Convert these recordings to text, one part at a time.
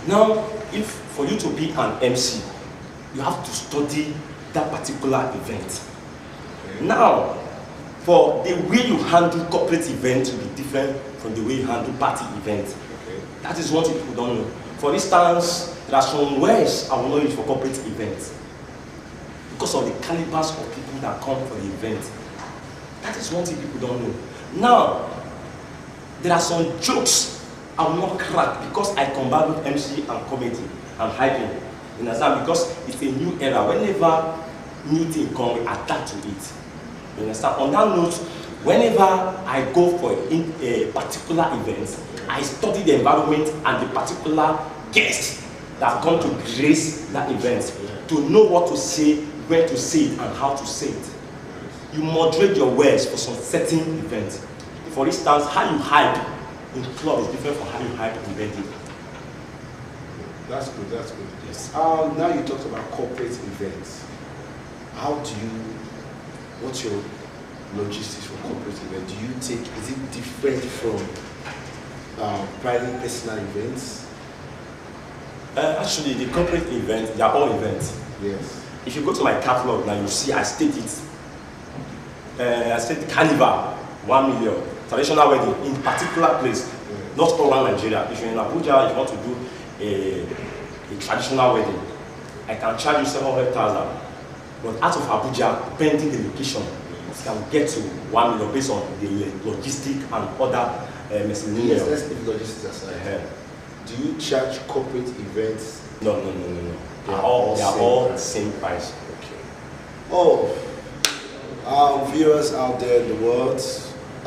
Now, if for you to be an MC, you have to study that particular event. Okay. Now, for the way you handle corporate events will be different from the way you handle party events. Okay. That is one thing people don't know. For instance, there are some words I will not use for corporate events because of the calibers of people that come for the event. That is one thing people don't know. Now, there are some jokes I will not crack because I combine with MC and comedy and hyping. You understand? Because it's a new era. Whenever new thing comes, we adapt to it. You understand? On that note, whenever I go for a particular event, I study the environment and the particular guests that come to grace that event to know what to say, when to say it, and how to say it. You moderate your words for some certain event. For instance, how you hype in club is different from how you hype in wedding. That's good, that's good. Yes. Now you talked about corporate events. How do you, what's your logistics for corporate event? Do you take, is it different from private personal events? Actually, the corporate events, they are all events. Yes. If you go to my catalog now, you see I state it. I state Carnival, 1 million. Traditional wedding in particular place, not all around Nigeria. If you're in Abuja, if you want to do a traditional wedding, I can charge you 700,000. But out of Abuja, pending the location, it can get to 1 million based on the logistic and other miscellaneous. Yes, let's leave logistics aside. Do you charge corporate events? No. They are all the same price. Okay. Oh, our viewers out there in the world,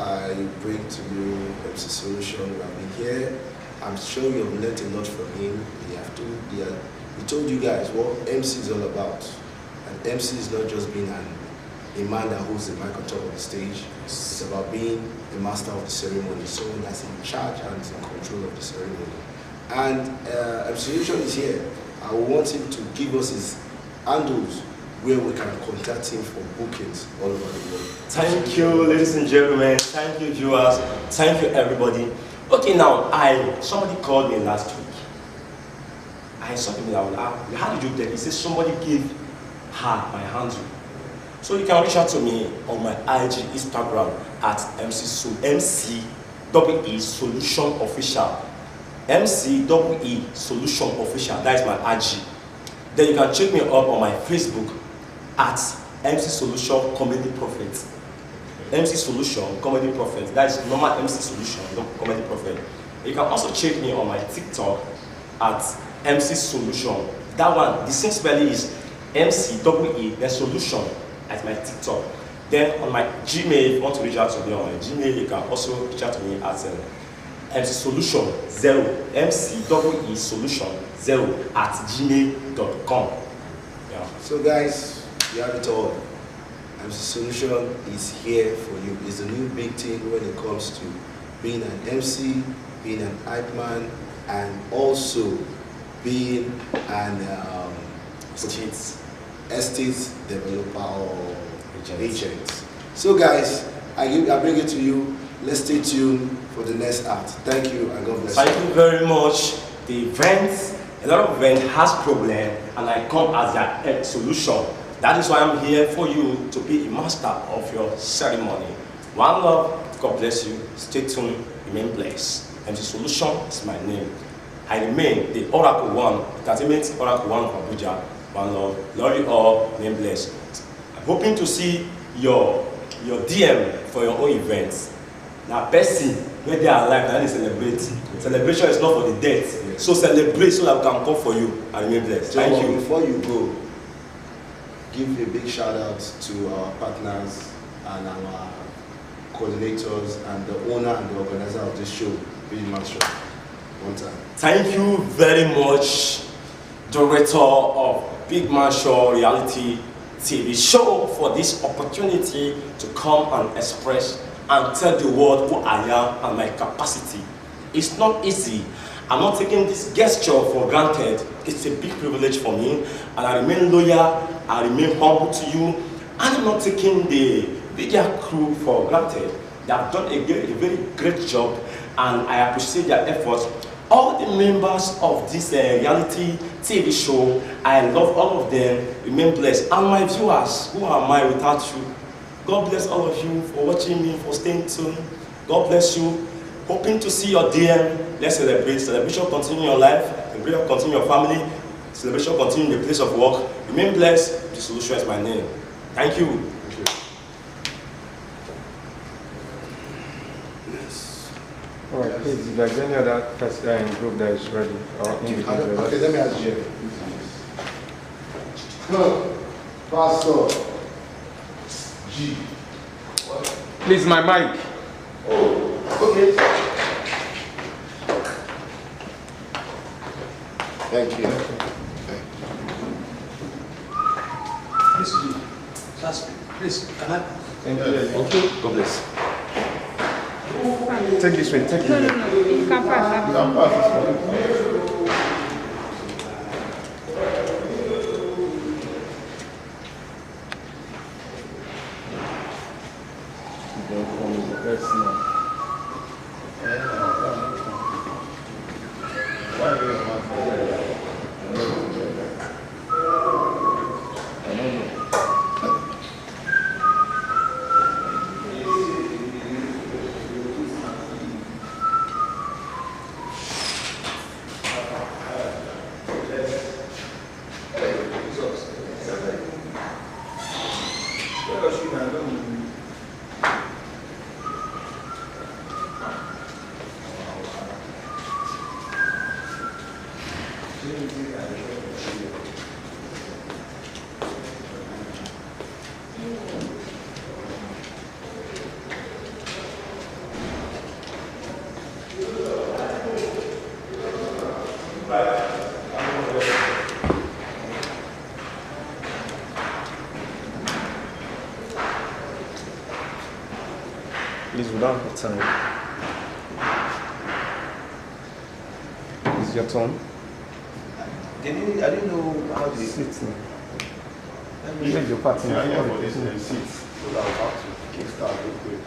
I bring to you MC Solution. I've been here. I'm sure you've learned a lot from him. He told you guys what MC is all about. And MC is not just being a man that holds the mic on top of the stage. It's about being the master of the ceremony, someone that's in charge and in control of the ceremony. And MC Solution is here. I want him to give us his handles where we can contact him for bookings all over the world. Thank you, ladies and gentlemen. Thank you, viewers. Thank you, everybody. Okay, now, somebody called me last week. I saw him and how did you get? He said somebody gave her my handle. So you can reach out to me on my IG, Instagram at MC Solution Official. MC Solution Official. That is my IG. Then you can check me up on my Facebook at MC Solution Comedy Prophet. MC Solution Comedy Prophet. That is normal MC Solution Comedy Prophet. You can also check me on my TikTok at MC Solution. That one, the same spelling is MC then Solution at my TikTok. Then on my Gmail, if you want to reach out to me on my Gmail, you can also reach out to me at MC Solution 0, MC Solution 0 at gmail.com. Yeah. So guys, you have it all. MC Solution is here for you. It's a new big thing when it comes to being an MC, being an hype man, and also being an estate developer or agent. So guys, I bring it to you. Let's stay tuned for the next act. Thank you and God bless you. Thank you very much. The events, a lot of events has problem, and I come as their solution. That is why I'm here for you to be a master of your ceremony. One love, God bless you. Stay tuned, remain blessed. MC Solution is my name. I remain the Oracle One, Entertainment Oracle One of Abuja. One love, love you all, remain blessed. I'm hoping to see your DM for your own events. Now, person, when they are alive, then they celebrate. Celebration is not for the dead. So celebrate so that we can come for you and remain blessed. So thank you. Before you go, give a big shout out to our partners and our coordinators and the owner and the organizer of this show, Big Man Show. One time. Thank you very much, director of Big Man Show Reality TV Show, for this opportunity to come and express and tell the world who I am and my capacity. It's not easy. I'm not taking this gesture for granted. It's a big privilege for me, and I remain loyal, I remain humble to you, and I'm not taking the bigger crew for granted. They have done a very great job, and I appreciate their efforts. All the members of this reality TV show, I love all of them. Remain blessed. And my viewers, who am I without you? God bless all of you for watching me, for staying tuned. God bless you. Hoping to see your DM. Let's celebrate. Celebration continue in your life. Celebration continue in your family. Celebration continue in the place of work. Remain blessed. The Solution is my name. Thank you. Alright, please, if there's any other person group that is ready, or individual. Okay, let me ask you. Pastor G. What? Please, my mic. Oh, okay. Thank you. Please, can I? Thank you. Okay. God bless. Take this way, take this way. No, you can pass. You can pass this way. Please, we don't have time. It's your turn. I didn't know how to Sit now. You make your party now. sit. So that I'll have to kickstart real quick.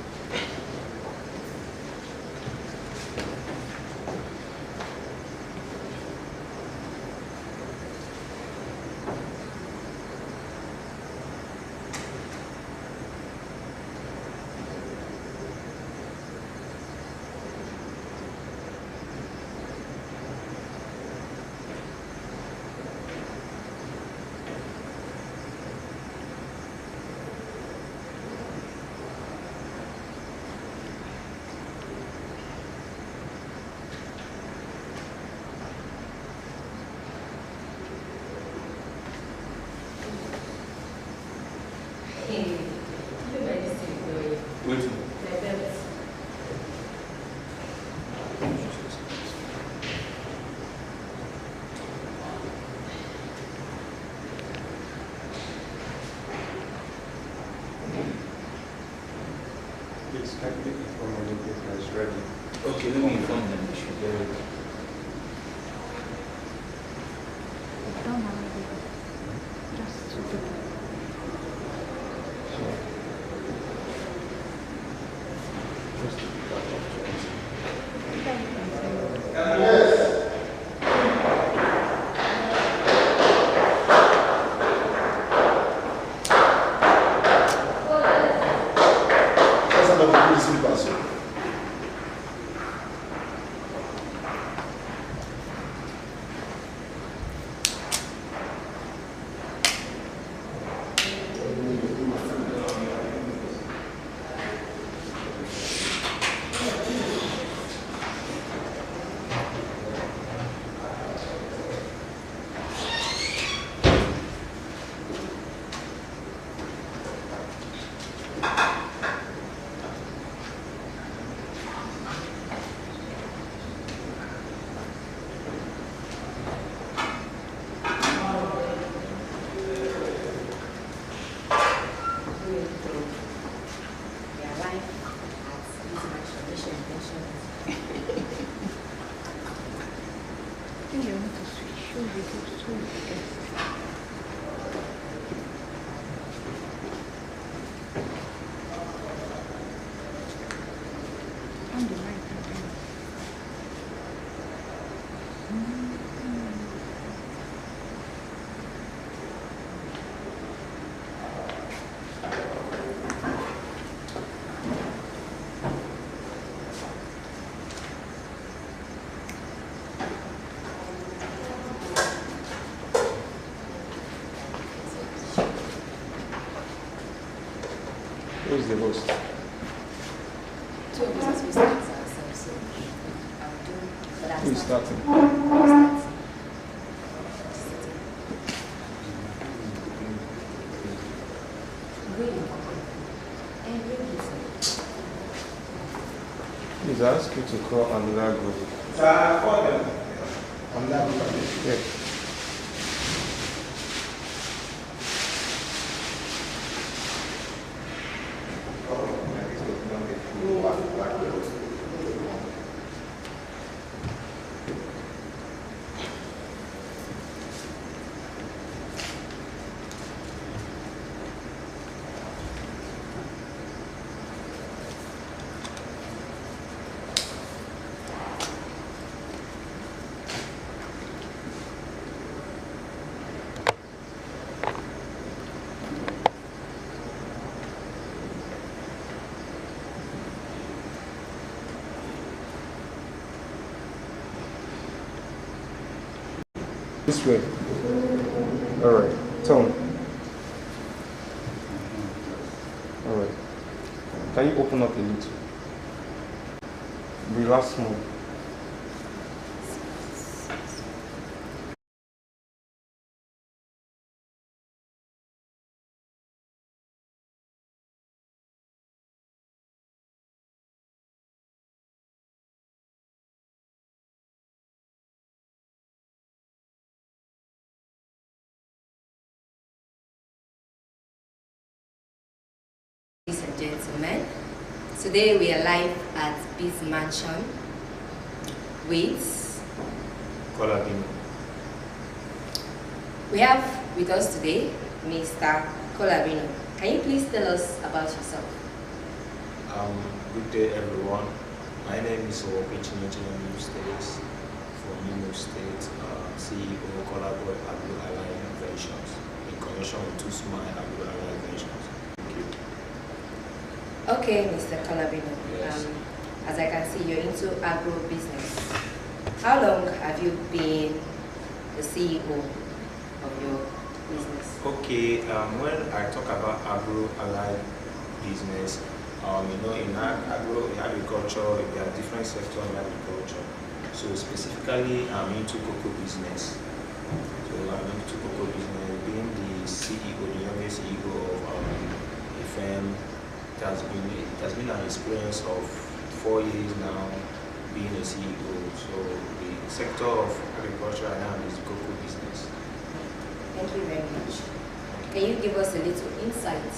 Please, can you inform me if it's ready? Okay, let me inform them. They should get ready. Don't have anything. Just two people. Who is the host? Two of us will start ourselves, so I'll do. But I'll Who is start. starting? I'll start. Reading. And reading. Please, I ask you to call another group. Yeah. This way. Alright. Tom. Alright. Can you open up a little? Relax more. Ladies and gentlemen, today we are live at Biz Mansion with Colabino. we have with us today Mr. Colabino. Can you please tell us about yourself? Good day, everyone. My name is Opichinichin New States from Imo State, CEO Collaborate Agro Alliance Inventions in connection with HOUSEMATES Agro Alliance Inventions. Thank you. Okay, Mr. Colabino. Yes. As I can see, you're into agro business. How long have you been the CEO of your business? Okay, when I talk about agro allied business, in agriculture, there are different sectors in agriculture. So specifically, I'm into cocoa business. So I'm into cocoa business, being the CEO, the youngest CEO of a firm. It has been an experience of 4 years now being a CEO. So the sector of agriculture I am is the cocoa business. Thank you very much. Can you give us a little insight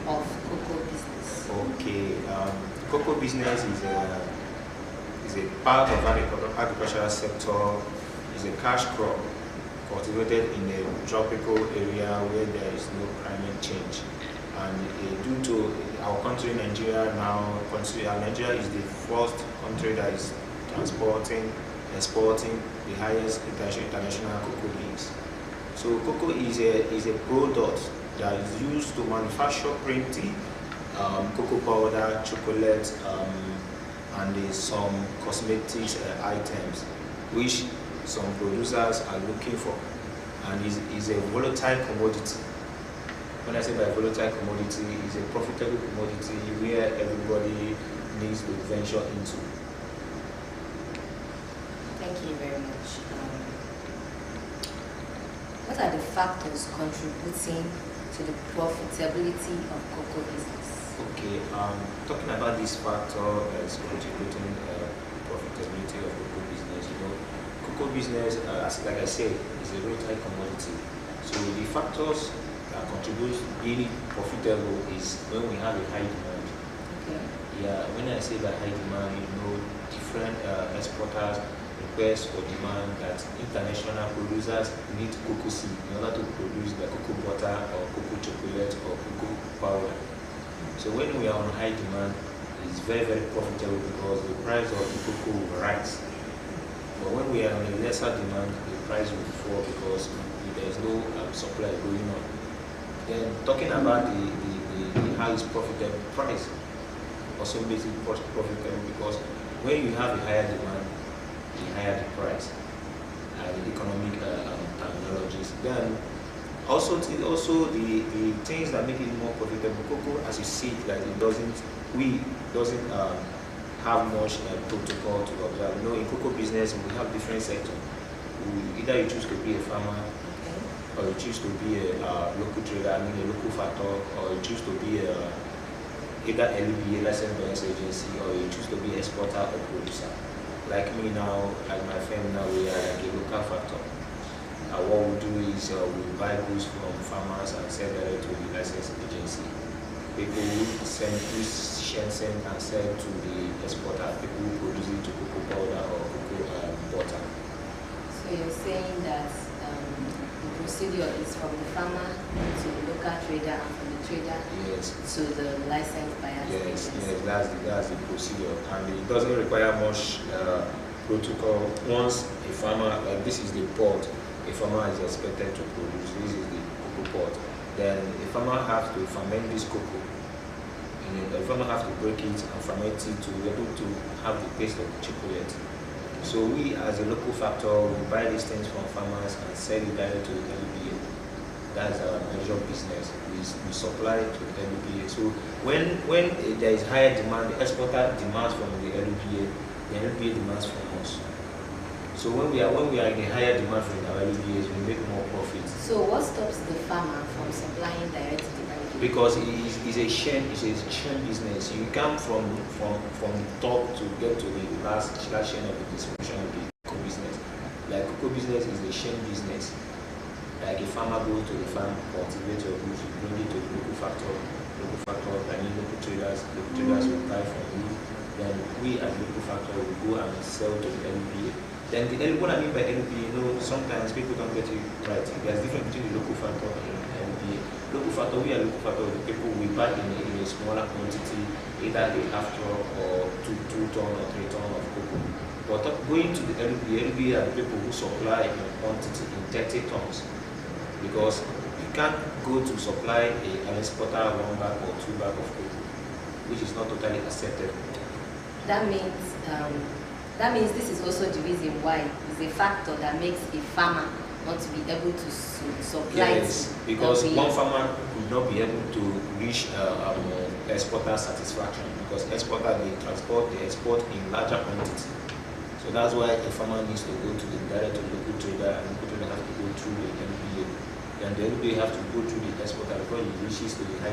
of cocoa business? Okay, cocoa business is a part of agricultural sector. Is a cash crop cultivated in a tropical area where there is no climate change. And due to our country, Nigeria Nigeria is the first country that is exporting the highest international cocoa beans. So cocoa is a product that is used to manufacture printing, cocoa powder, chocolate, and some cosmetics items, which some producers are looking for, and is a volatile commodity. When I say by volatile commodity, it's a profitable commodity where everybody needs to venture into. Thank you very much. What are the factors contributing to the profitability of cocoa business? Okay, talking about this factor that is contributing profitability of cocoa business, cocoa business, like I said, is a volatile commodity. So the factors that contribute being profitable is when we have a high demand. Okay. Yeah, when I say by high demand, different exporters request for demand that international producers need cocoa seed in order to produce the cocoa butter or cocoa chocolate or cocoa powder. So when we are on high demand, it's very, very profitable because the price of the cocoa will rise. But when we are on a lesser demand, the price will fall because there is no supply going on. Then talking about the how is profitable, price also makes it profitable because when you have a higher demand, the higher the price, the economic terminologies. Then Also, the things that make it more profitable. Cocoa, as you see, like it doesn't have much protocol to observe. You know, in cocoa business, we have different sectors. Either you choose to be a farmer, or you choose to be a local trader, I mean a local factor, or you choose to be either LBA, licensed business agency, or you choose to be exporter or producer. Like me now, like my firm now, we are like a local factor. What we do is we buy goods from farmers and sell direct to the licensed agency. People who send and sell to the exporter, people who produce it to cocoa powder or cocoa butter. So you're saying that the procedure is from the farmer to the local trader and from the trader to the licensed buyer. Yes, that's the procedure, and it doesn't require much protocol. Once a farmer, like this is the pot, a farmer is expected to produce. This is the cocoa pot. Then a farmer has to ferment this cocoa. And the farmer has to break it and ferment it to be able to have the taste of the chocolate. So we, as a local factor, we buy these things from farmers and sell it direct to the LBA. That's our major business. We supply it to the LBA. So when there is higher demand, the exporter demands from the LBA demands from us. So when we are in a higher demand from our LBAs, we make more profits. So what stops the farmer from supplying direct to the LBA? Because it's a chain business. You come from the top to get to the last chain of the distribution of the cocoa business. Like cocoa business is a chain business. Like a farmer goes to the farm, cultivate your goods, bring it to the local factor, I mean local traders will buy from you. Then we as local factor will go and sell to the LBA. Then what I mean by LBA, sometimes people don't get it right. There's difference between the local factor and LBA. Local factor, we are local factor, the people we buy in a smaller quantity, either a half ton or 2 ton or 3 ton of cocoa. But going to the LBA are the people who supply in quantity in 30 tons. Because you can't go to supply an exporter 1 bag or 2 bags of cocoa, which is not totally acceptable. That means this is also the reason why it's a factor that makes a farmer not to be able to supply. Yes, because one farmer would not be able to reach exporter satisfaction, because exporter they export in larger quantity. So that's why a farmer needs to go to the direct to local trader, and local trader have to go through the LBA. Then the LBA have to go through the exporter before it reaches to the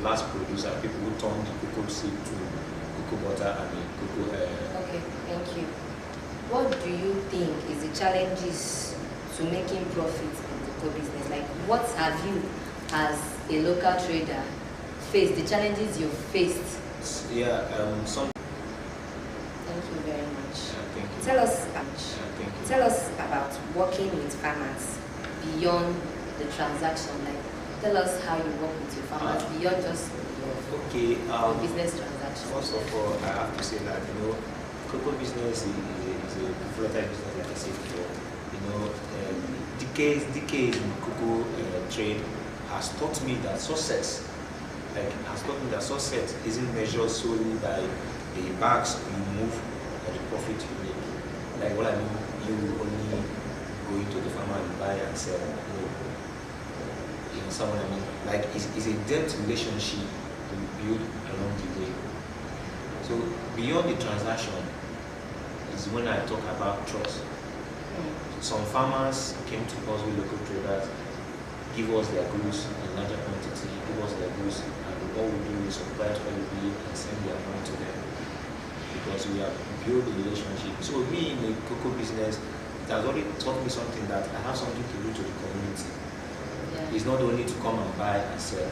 last producer, people who turn the cocoa seed to cocoa butter and the cocoa. Okay, thank you. What do you think is the challenges to making profits in the cocoa business? Like, what have you, as a local trader, faced? The challenges you've faced? Yeah, Thank you very much. Thank you. Tell us about working with farmers beyond the transaction. Like, tell us how you work with your farmers beyond just your business transaction. First of all, I have to say that cocoa business is a volatile business, like I said before. Decades in cocoa trade has taught me that success isn't measured solely by the bags you move or the profit you make. Like what I mean, you only go into the farmer and buy and sell. You understand what I mean? Like it's a debt relationship to build along the way. So beyond the transaction is when I talk about trust. Some farmers came to us with local traders, give us their goods in larger quantity, give us their goods, and all we do is supply to LBA and send their money to them, because we have built a relationship. So me in the cocoa business, it has already taught me something, that I have something to do to the community. Yeah. It's not only to come and buy and sell.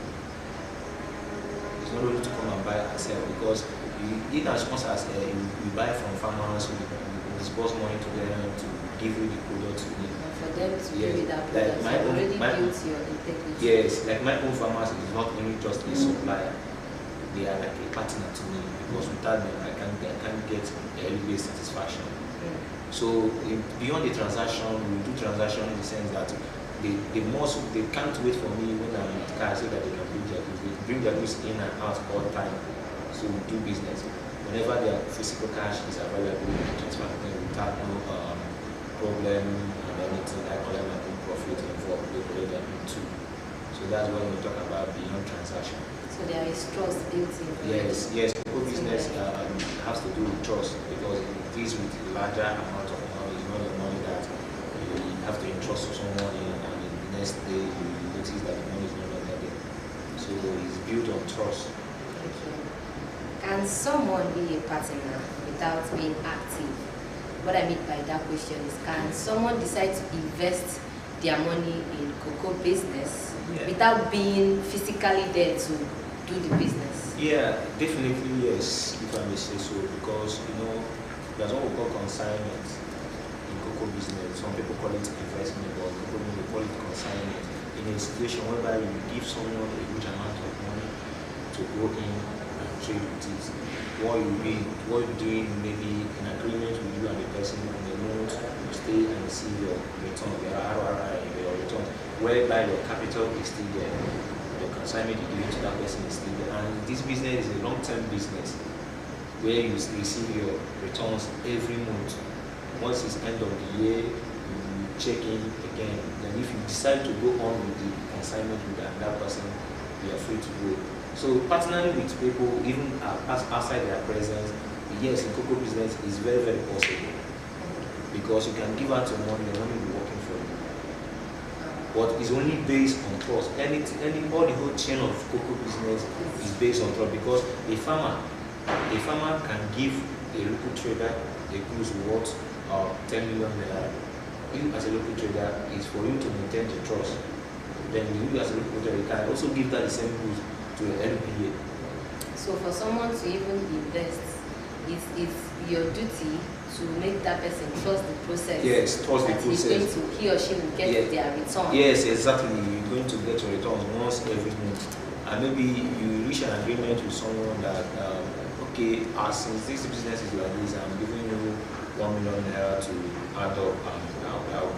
It's not only to come and buy and sell, because in as much as we buy from farmers, we disburse money to them to give you the products you need. And for them to give you that like product, you already built your integrity. Yes, like my own farmers is not only just a supplier, they are like a partner to me, because without them I can't get LBA satisfaction. So beyond the transaction, we do transaction in the sense that they can't wait for me when I'm in the car so that they can bring their goods in and out all the time. So we do business. Whenever their physical cash is available, we transfer them without no problem and any until I collect my own profit involved, they collect their own too. So that's when we talk about beyond transaction. So there is trust built in. Yes, yes, cocoa business has to do with trust because it deals with larger amount of money. It's not the money that you have to entrust to someone and the next day you notice that the money is no longer there. So it's built on trust. Okay. Can someone be a partner without being active? What I mean by that question is, can someone decide to invest their money in cocoa business without being physically there to do the business? Yeah, definitely yes, if I may say so, because there's what we call consignment in cocoa business. Some people call it investment, but cocoa business they call it consignment. In a situation whereby you give someone a huge amount of money to go in and trade with it, what you're doing maybe in agreement with you and the person on the loan, you stay and receive your return, your RRI, your return, whereby your capital is still there. Your consignment you give to that person is still there. And this business is a long-term business where you receive your returns every month. Once it's end of the year, you check in again. Then if you decide to go on with the consignment with that person, you are free to go. So partnering with people, even outside their presence, yes, in cocoa business is very, very possible. Because you can give out your money, the money will be working for you. But it's only based on trust. All the whole chain of cocoa business is based on trust because a farmer can give a local trader a goods worth 10 million naira. You as a local trader is for you to maintain the trust. Then you as a local trader can also give that the same goods to an LPA. So for someone to even invest, it's your duty to make that person trust the process. Yes, trust the process. He or she will get their return. Yes, exactly. You're going to get your returns once every month. And maybe you reach an agreement with someone that, okay, since this business is like this, I'm giving you 1 million naira to add up. I'll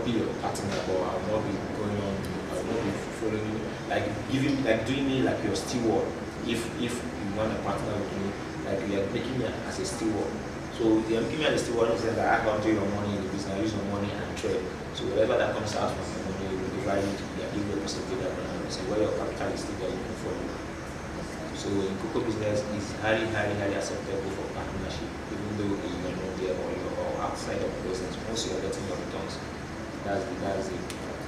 be your partner, but I'll not be going on. I'll not be following you, doing me like your steward. If you want a partner with me, like you are making me as a steward. So you're making me as a steward in the sense that I can't do your money in the business, I use your money and trade. So whatever that comes out from the money, you will divide it, you give your percentage and where your capital is still there for you. So in cocoa business, it's highly, highly, highly acceptable for partnership, even though you are not there or outside of the business. Once you are getting your returns, that's it.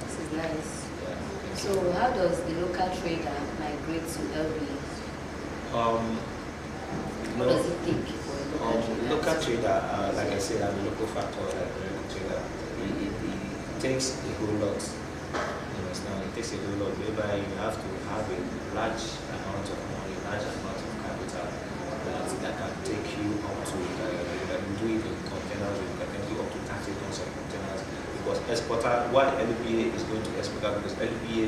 This is nice. Yeah. So how does the local trader migrate to LBA? What does it take for a local trader? Like I said, I'm a local factor, like a local trader. It takes a whole lot. You understand? It takes a whole lot. Whereby you have to have a large amount of money, large amount of capital that can take you up to, that you do it in containers, you can take you up to 30 tons of containers. Because exporter, why LPA is going to exporter? Because LPA,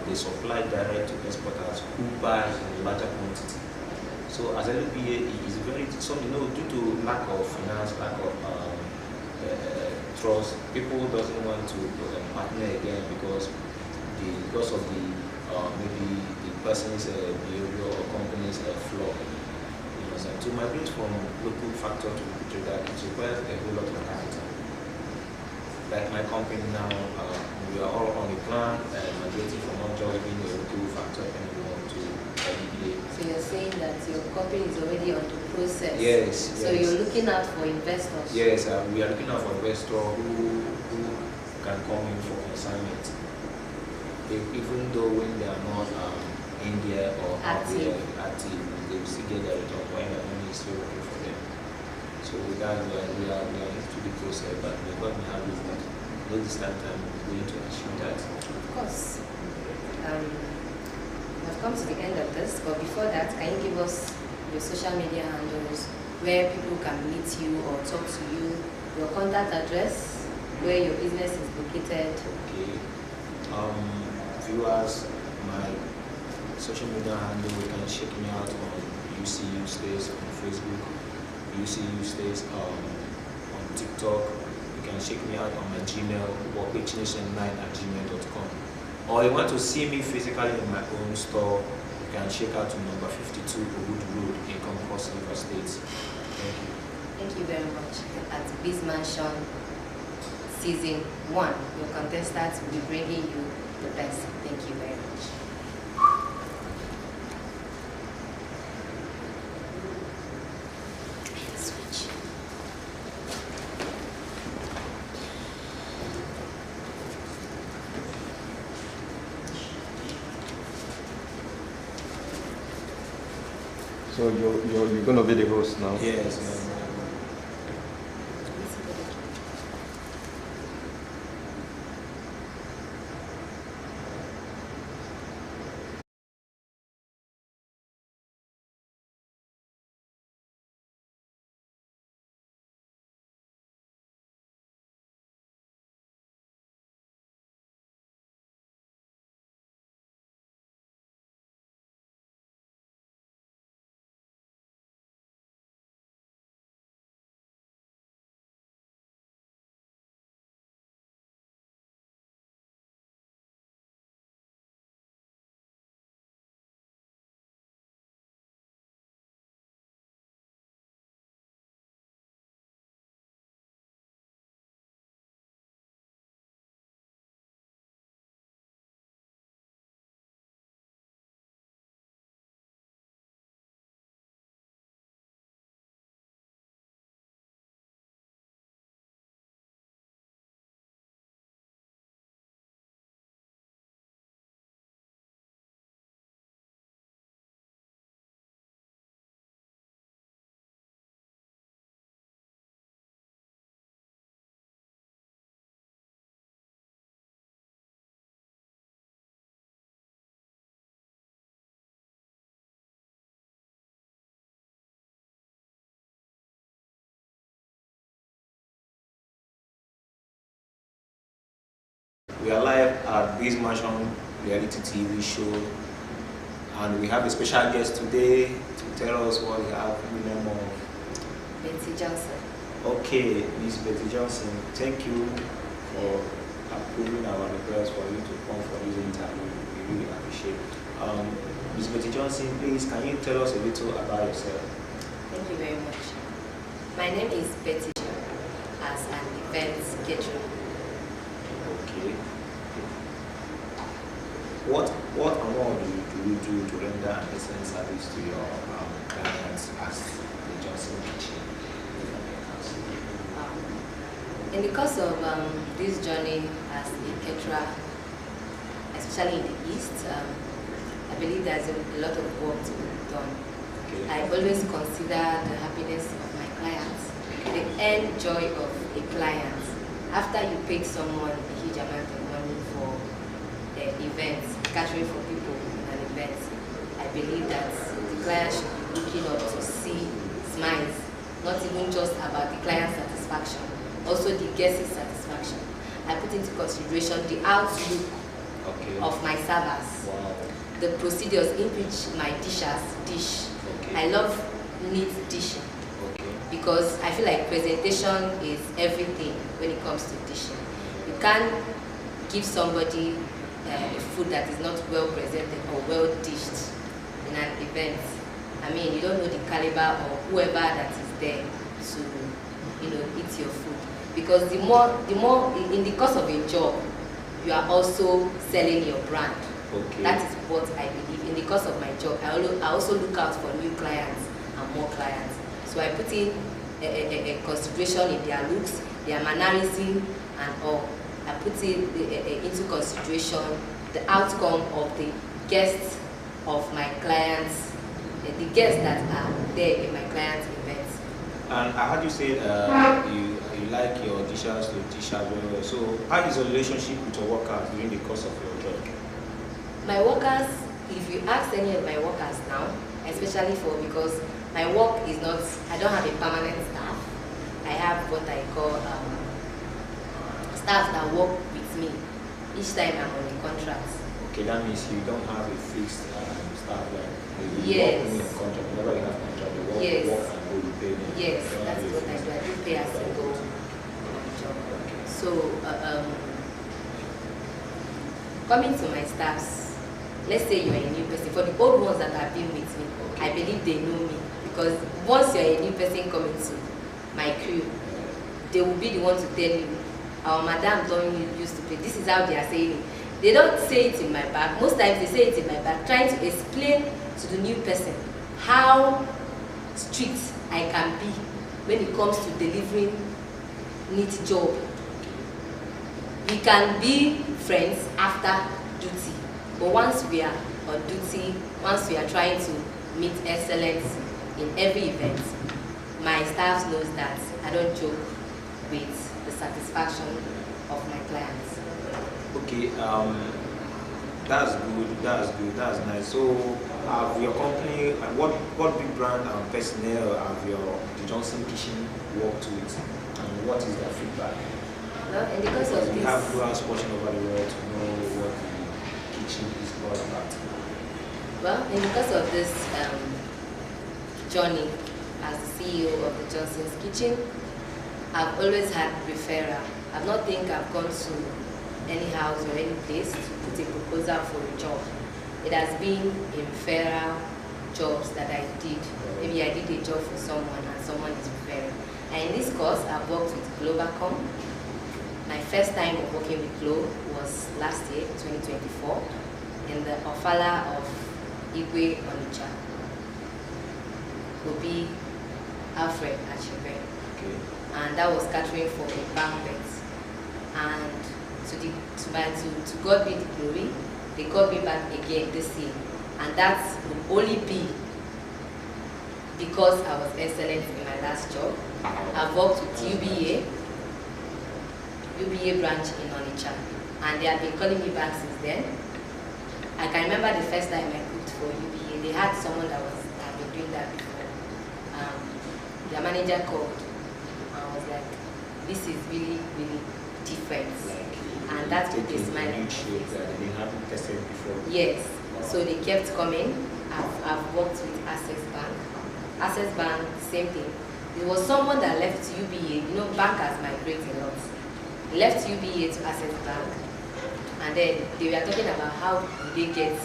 they supply direct to exporters who buy in larger quantity. So as LPA is very, due to lack of finance, lack of trust, people doesn't want to partner again because of the maybe the person's behavior or company's flaw. So to migrate from local factor to local trader, it requires a whole lot of capital. Like my company now, we are all on the plan migrating from not just being a local factor anymore to LPA. So you're saying that your company is already on the process. Yes. So you're looking out for investors. Yes, we are looking out for investors who can come in for consignment. Even though when they are not in there or active, they will still get their return when their money is still working for them. So that's why we are into the process, but the government have this time going to achieve that. Of course. We've come to the end of this, but before that, can you give us your social media handles where people can meet you or talk to you, your contact address, where your business is located? Okay. Viewers, my social media handle, you can check me out on UCU States on Facebook, UCU States on TikTok. You can check me out on my Gmail, workpage9@gmail.com. Or you want to see me physically in my own store, you can check out to number 52 Owood Road in Concourse, River State. Thank you. Thank you very much. At Biz Mansion Season 1. Your contestants will be bringing you the best. Thank you very much. Switch. So you're going to be the host now? Yes. We are live at This Mansion reality TV show, and we have a special guest today to tell us what we have in the name of Betty Johnson. Okay, Miss Betty Johnson, thank you for approving our request for you to come for this interview. We really appreciate it. Miss Betty Johnson, please, can you tell us a little about yourself? Thank you very much. My name is Betty as an event caterer. Okay. What and what do you do to render an excellent service to your clients as the Johnson Kitchen? In the course of this journey as a caterer, especially in the East, I believe there's a lot of work to be done. Okay. I always consider the happiness of my clients, the end joy of a client. After you pay someone a huge amount of money for events, catering for people in an event, I believe that the client should be looking up to see smiles, not even just about the client's satisfaction, also the guest's satisfaction. I put into consideration the outlook of my servers, the procedures in which my dishers dish. I love neat dishing because I feel like presentation is everything when it comes to dishing. You can't give somebody a food that is not well presented or well dished in an event. I mean, you don't know the caliber of whoever that is there to, eat your food. Because the more in the course of a job, you are also selling your brand. Okay. That is what I believe. In the course of my job, I also look out for new clients and more clients. So I put in a consideration in their looks, their mannerism, and all. I put into consideration the outcome of the guests of my clients, the guests that are there in my clients' events. And I heard you say you like your dishers to dish as well. So how is your relationship with your workers during the course of your job? My workers, if you ask any of my workers now, especially because my work is not, I don't have a permanent staff. I have what I call staff that work with me each time I'm on a contract. Okay, that means you don't have a fixed staff like you Yes. work in a contract. Whenever you have contract, you work, Yes. work and go, you pay them. Yes, You don't that's have a what I fixed- do. I do pay as I go on my job. So, coming to my staffs, let's say you're a new person. For the old ones that have been with me, I believe they know me. Because once you're a new person coming to my crew, they will be the one to tell you, our madam don't used to pay. This is how they are saying it. They don't say it in my back. Most times they say it in my back, trying to explain to the new person how strict I can be when it comes to delivering neat job. We can be friends after duty, but once we are on duty, once we are trying to meet excellence in every event, my staff knows that I don't joke with the satisfaction of my clients. Okay, that's good, that's nice. So, have your company, and what big brand and personnel have the Johnson Kitchen worked with, and what is their feedback? Well, and because of We this, have viewers watching over the world to know what the kitchen is all about. well, and because of this journey as the CEO of the Johnson's Kitchen, I've always had referral. I've not think I've gone to any house or any place to put a proposal for a job. It has been a referral jobs that I did. Maybe I did a job for someone and someone is referring. And in this course, I've worked with Globacom. My first time of working with Glo was last year, 2024, in the Ofala of Igwe Onitsha. Obi Alfred Achebe. Okay. And that was catering for a banquet. And to God be the glory, they called me back again this year. And that will only be because I was excellent in my last job. I've worked with UBA branch in Onitsha, and they have been calling me back since then. I can remember the first time I cooked for UBA. They had someone that had been doing that before. Their manager called and was like, "This is really, really different." And that put a smile on my face. That they haven't tested before. Yes. So they kept coming. I've worked with Access Bank. Access Bank, same thing. There was someone that left UBA. You know, bankers migrate a lot. He left UBA to Access Bank, and then they were talking about how they get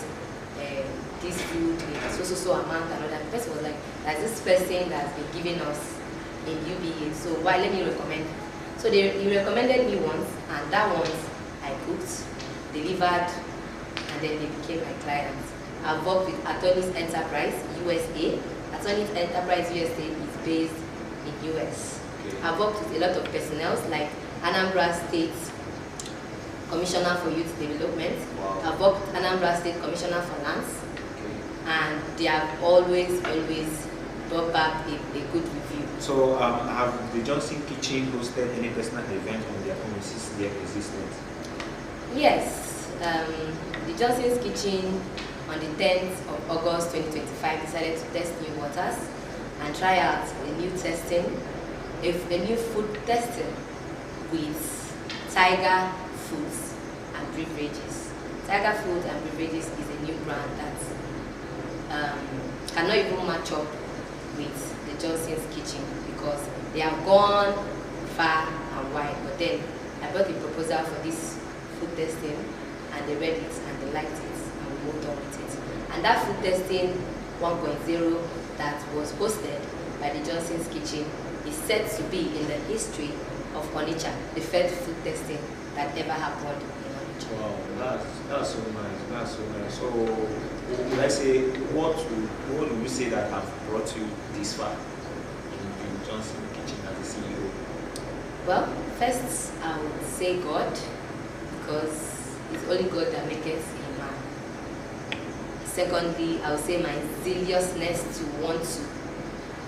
this food in so amount and all that. The person was like, "There's this person that's been giving us in UBA. So why let me recommend?" So he recommended me once, and that once I cooked, delivered, and then they became my clients. I've worked with Attorneys Enterprise USA. Attorneys Enterprise USA is based in US. Okay. I've worked with a lot of personnel like Anambra State Commissioner for Youth Development. Wow. I've worked with Anambra State Commissioner for Lands, Okay. and they have always brought back a good review. So, have the Johnson Kitchen hosted any personal event on their premises their existence? Yes, the Johnson's Kitchen on the 10th of August 2025 decided to test new waters and try out a new food testing with Tiger Foods and Beverages. Tiger Food and Beverages is a new brand that cannot even match up with the Johnson's Kitchen because they have gone far and wide. But then I brought a proposal for this food testing, and they read it and they liked it, and we moved on with it. And that food testing 1.0 that was hosted by the Johnson's Kitchen is said to be in the history of Onitsha, the first food testing that ever happened in Onitsha. Wow, that's so nice. That's so nice. So, would I say, what would you say that have brought you this far in Johnson Kitchen as a CEO? Well, first I would say God, because it's only God that makes a man. Secondly, I would say my zealousness to want to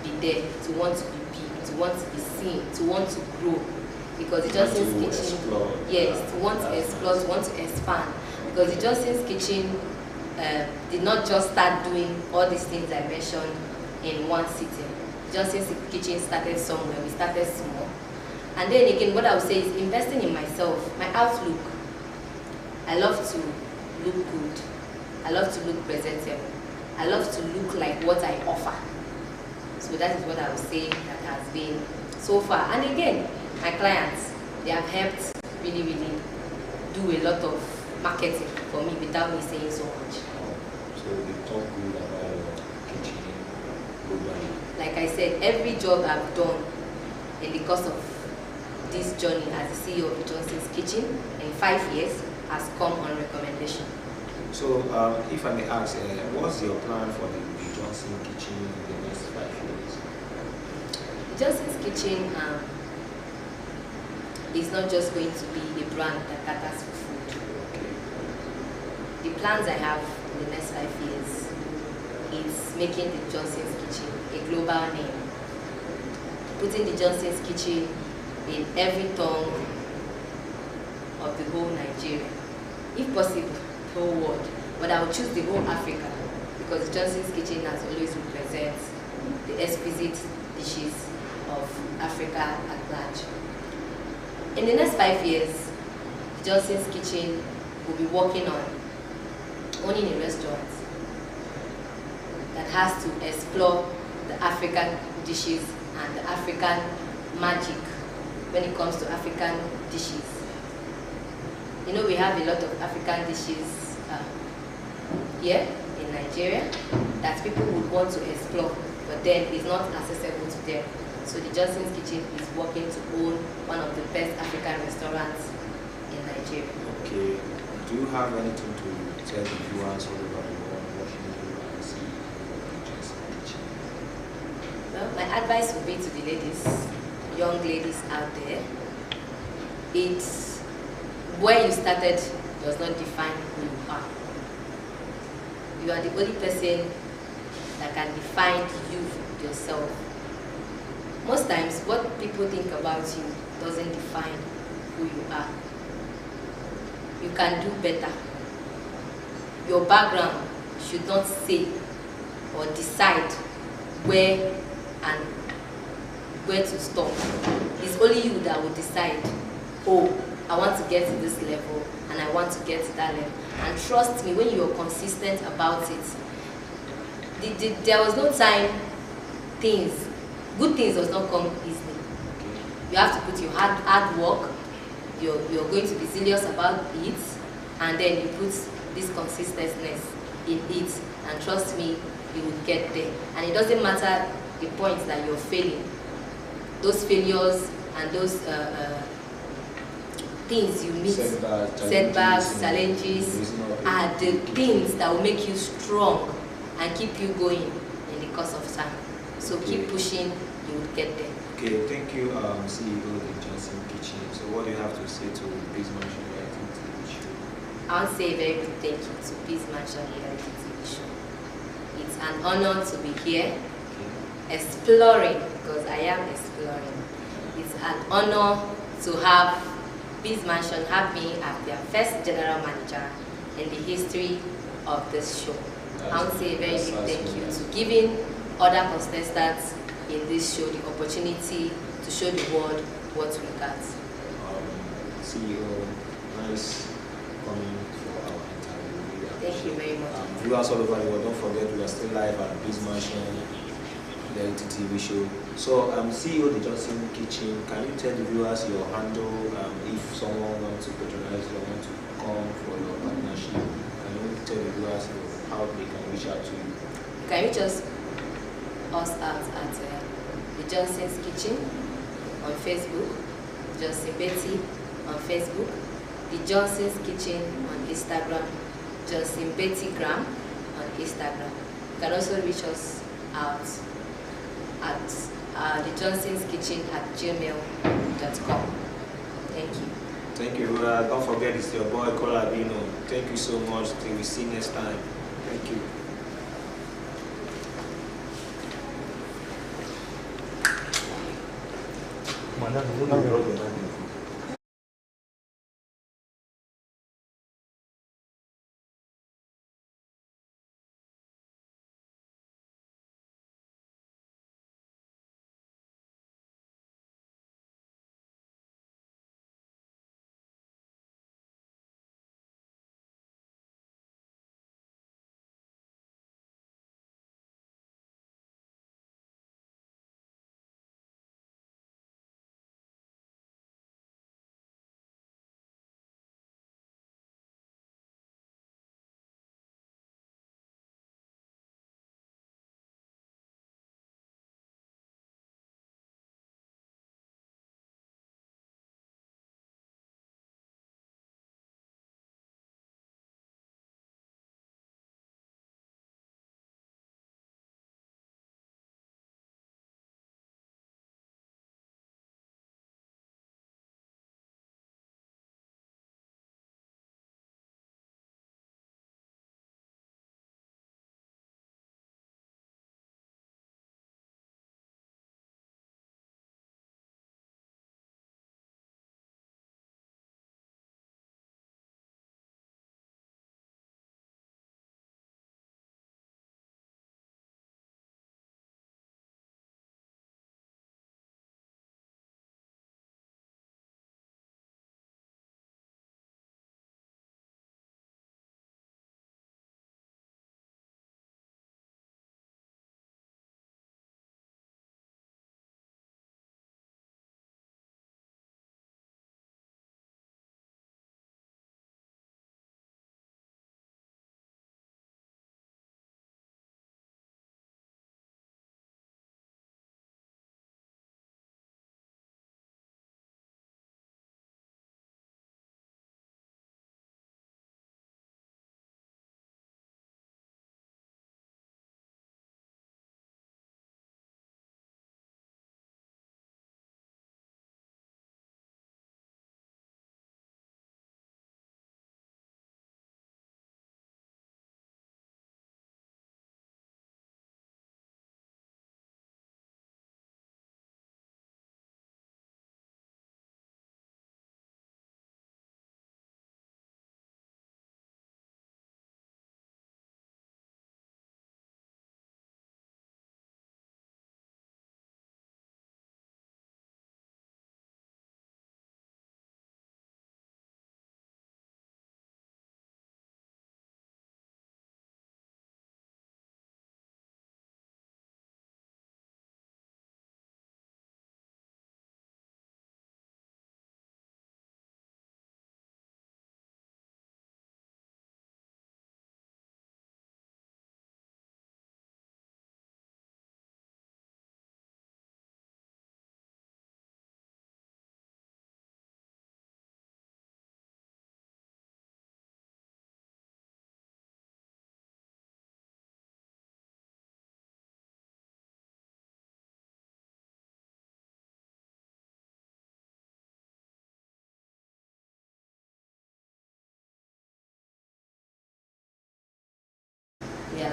be there, to want to be big, to want to be seen, to want to grow. Because the Johnson's Kitchen, yes, to want to explore, to want to expand. Because the Johnson's Kitchen did not just start doing all these things I mentioned in one sitting. Johnson's Kitchen started somewhere. We started small. And then again, what I would say is investing in myself, my outlook. I love to look good. I love to look presentable. I love to look like what I offer. So that is what I would say that has been so far. And again, my clients, they have helped really, really do a lot of marketing for me without me saying so much. So they talk good about your kitchen globally. Like I said, every job I've done in the course of this journey as the CEO of Johnson's Kitchen in 5 years has come on recommendation. So, if I may ask, what's your plan for the Johnson Kitchen in the next 5 years? Johnson's Kitchen is not just going to be a brand that caters for food. The plans I have in the next 5 years is making the Johnson's Kitchen a global name, putting the Johnson's Kitchen in every tongue of the whole Nigeria, if possible, the whole world. But I will choose the whole Africa because Johnson's Kitchen has always represented the exquisite dishes of Africa at large. In the next 5 years, Johnson's Kitchen will be working on owning a restaurant that has to explore the African dishes and the African magic when it comes to African dishes. You know, we have a lot of African dishes here in Nigeria that people would want to explore, but then it's not accessible to them. So the Johnson's Kitchen is working to own one of the best African restaurants in Nigeria. Okay. Do you have anything to tell the viewers all over the world watching you and see the Johnson Kitchen? Well, my advice would be to the ladies, young ladies out there, it's where you started does not define who you are. You are the only person that can define you yourself. Most times, what people think about you doesn't define who you are. You can do better. Your background should not say or decide where and where to stop. It's only you that will decide, oh, I want to get to this level and I want to get to that level. And trust me, when you're consistent about it, there was no time good things does not come easily. You have to put your hard work, you're going to be serious about it, and then you put this consistency in it, and trust me, you will get there. And it doesn't matter the points that you're failing. Those failures and those things you meet, setbacks, challenges, are the things that will make you strong and keep you going in the course of time. So keep pushing, you will get there. Okay, thank you, CEO of the Johnson Kitchen. So what do you have to say to Biz Mansion Reality TV show? I want to say a very big thank you to Biz Mansion Reality TV show. It's an honor to be here, exploring, because I am exploring. It's an honor to have Biz Mansion have me as their first general manager in the history of this show. I want to say a very big thank you to giving other contestants in this show the opportunity to show the world what we got. CEO, nice coming for our interview. Thank you very much. Viewers all over the world, don't forget we are still live at Biz Mansion Reality TV show. So, CEO of the Johnson Kitchen, can you tell the viewers your handle if someone wants to patronize you or want to come for your partnership? Can you tell the viewers how they can reach out to you? You can reach us out at the Johnson's Kitchen on Facebook, Johnson Betty on Facebook, the Johnson's Kitchen on Instagram, Johnson Betty Gram on Instagram. You can also reach us out at the Johnson's Kitchen at gmail.com. Thank you. Thank you. Don't forget, it's your boy Colabino. Thank you so much. Till we see next time. Thank you. Madam,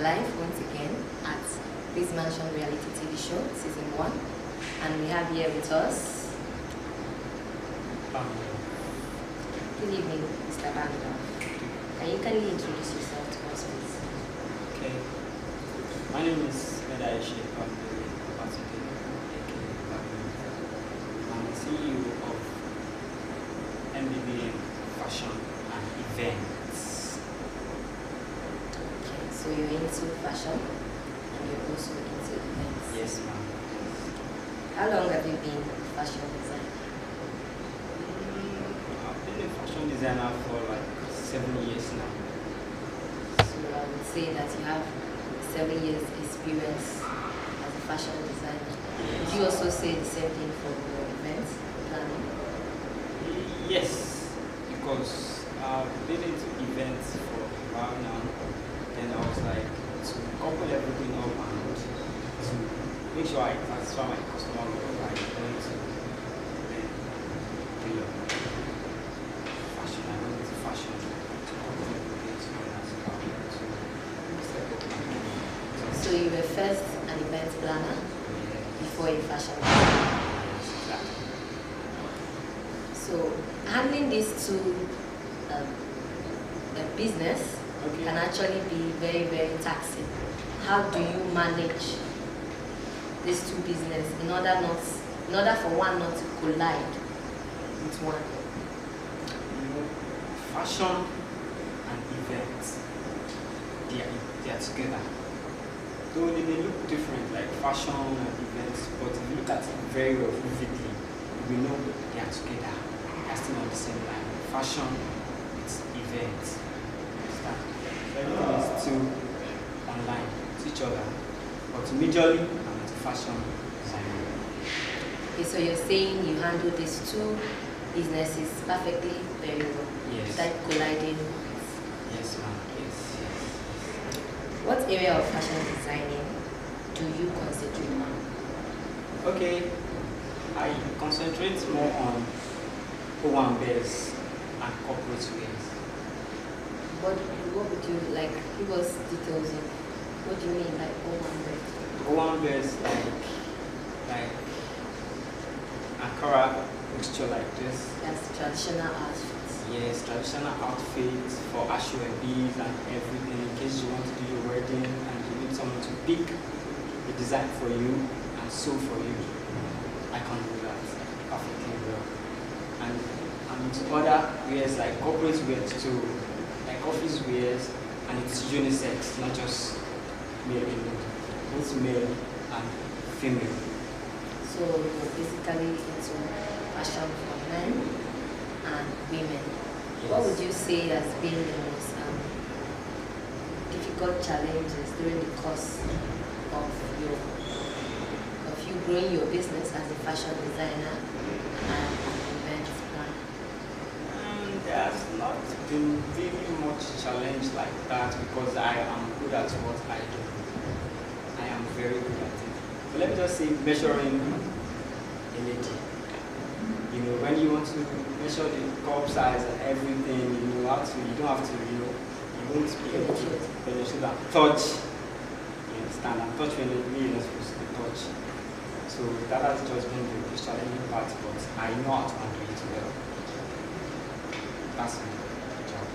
live once again at This Mansion Reality TV Show, Season 1. And we have here with us. Good evening, Mr. Bangla. Can you kindly introduce yourself to us, please? Okay. My name is Medaishi Pambele. I'm the CEO of MBBM Fashion and Events. Okay, so you're into fashion and you're also into events. Yes, ma'am. How long have you been a fashion designer? I've been a fashion designer for like 7 years now. So I would say that you have 7 years experience as a fashion designer. Would you also say the same thing for your events planning? Yes, because I've been into events for a while now. Then I was like, to couple everything up and to make sure I satisfy my customer well, I went to the fashion. I went into fashion to couple everything together as well. To step up my game. So you were first an event planner Yeah. before a fashion designer. Yes, exactly. So handling these two business Okay. can actually be very, very taxing. How do you manage these two business in order for one not to collide with one? You know, fashion and events, they are together. Though they may look different, like fashion and events, but if you look at it very well, vividly, we know they are together. They are still on the same line. Fashion, it's events. You understand? So everything is still online to each other. But majorly, I'm into fashion design. Okay, so you're saying you handle these two businesses perfectly very well Yes. without colliding. Yes, ma'am. Yes, yes. What area of fashion designing do you concentrate on? Okay, I concentrate more on O1 and corporate wears. What would you like? Give us details of what do you mean like O1 O1 like Ankara mixture like this. That's traditional outfits. Yes, traditional outfits for ashwebis and everything in case you want to do your wedding and you need someone to pick the design for you and sew for you. I can do that perfectly well. And to other wears like corporate wears too, like office wears, and it's unisex, not just male alone, both male and female. So you're basically into fashion for men and women. What would you say has been the most difficult challenges during the course of you growing your business as a fashion designer and event planner? There's not been really much challenge like that because I am good at what I do. I am very good at it. So let me just say measuring a lady. You know, when you want to measure the cup size and everything, you don't have to, you won't be able to penetrate and touch. You understand? And touch when you're not supposed to touch. So that has just been the most challenging part, but I know how to handle it well. That's my job.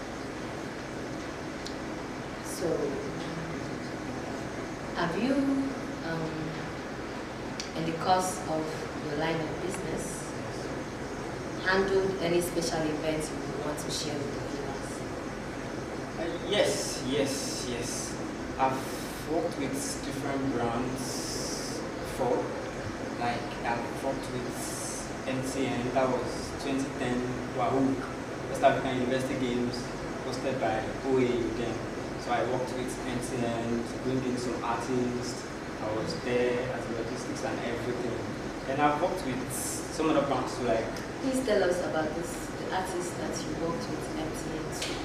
So have you in the course of your line of business handled any special events you would want to share with the viewers? Yes. I've worked with different brands before. Like I've worked with MTN, that was 2010 Wahoo, West African University Games, hosted by OAU then. So I worked with MTN to bring in some artists. I was there as logistics and everything. And I've worked with some other brands too, like. Please tell us about the artists that you worked with MTN too.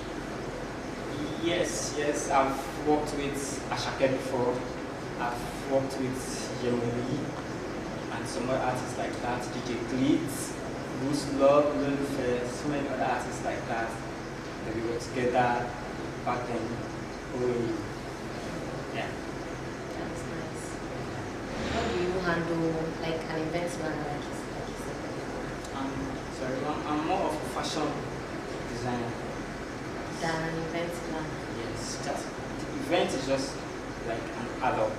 Yes, I've worked with Ashake before. I've worked with Yemuli and some other artists like that, DJ Glitz, Bruce Love, Lulufe, so many other artists like that. That we were together back then. Yeah. handle like an event planner like you said? Sorry, I'm more of a fashion designer. Than an event planner. Yes, just the event is just like an add-on.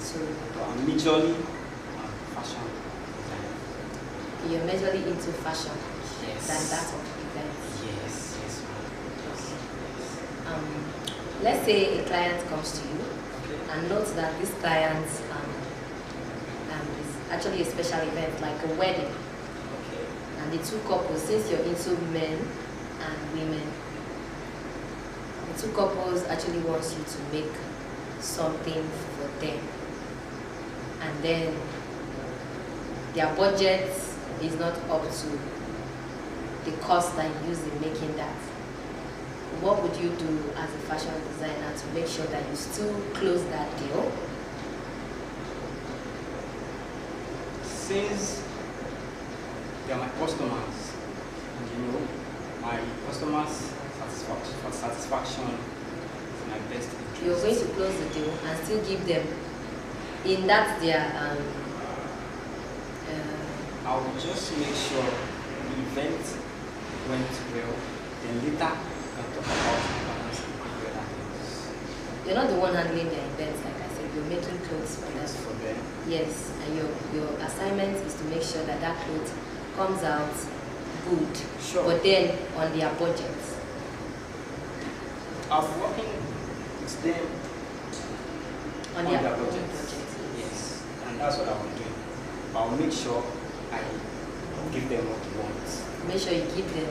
So But I'm majorly fashion designer. you're majorly into fashion Yes. than that of events. Yes, yes, ma'am. Let's say a client comes to you and notes that this client is actually a special event like a wedding. Okay. And the two couples, since you're into men and women, the two couples actually wants you to make something for them. And then their budget is not up to the cost that you use in making that. What would you do as a fashion designer to make sure that you still close that deal? Since they are my customers, and my customers' satisfaction is my best interest. You're going to close the deal and still give them in that their I will just make sure the event went well, then later we can talk about balance and other things. you're not the one handling their events, like I said, you're making clothes for them. For them. Yes, and your assignment is to make sure that that clothes comes out good, Sure. but then on their budget. I'll be working with them On on their their own budget. budget. Yes, and that's what I will do. I'll make sure I give them what they want. Make sure you give them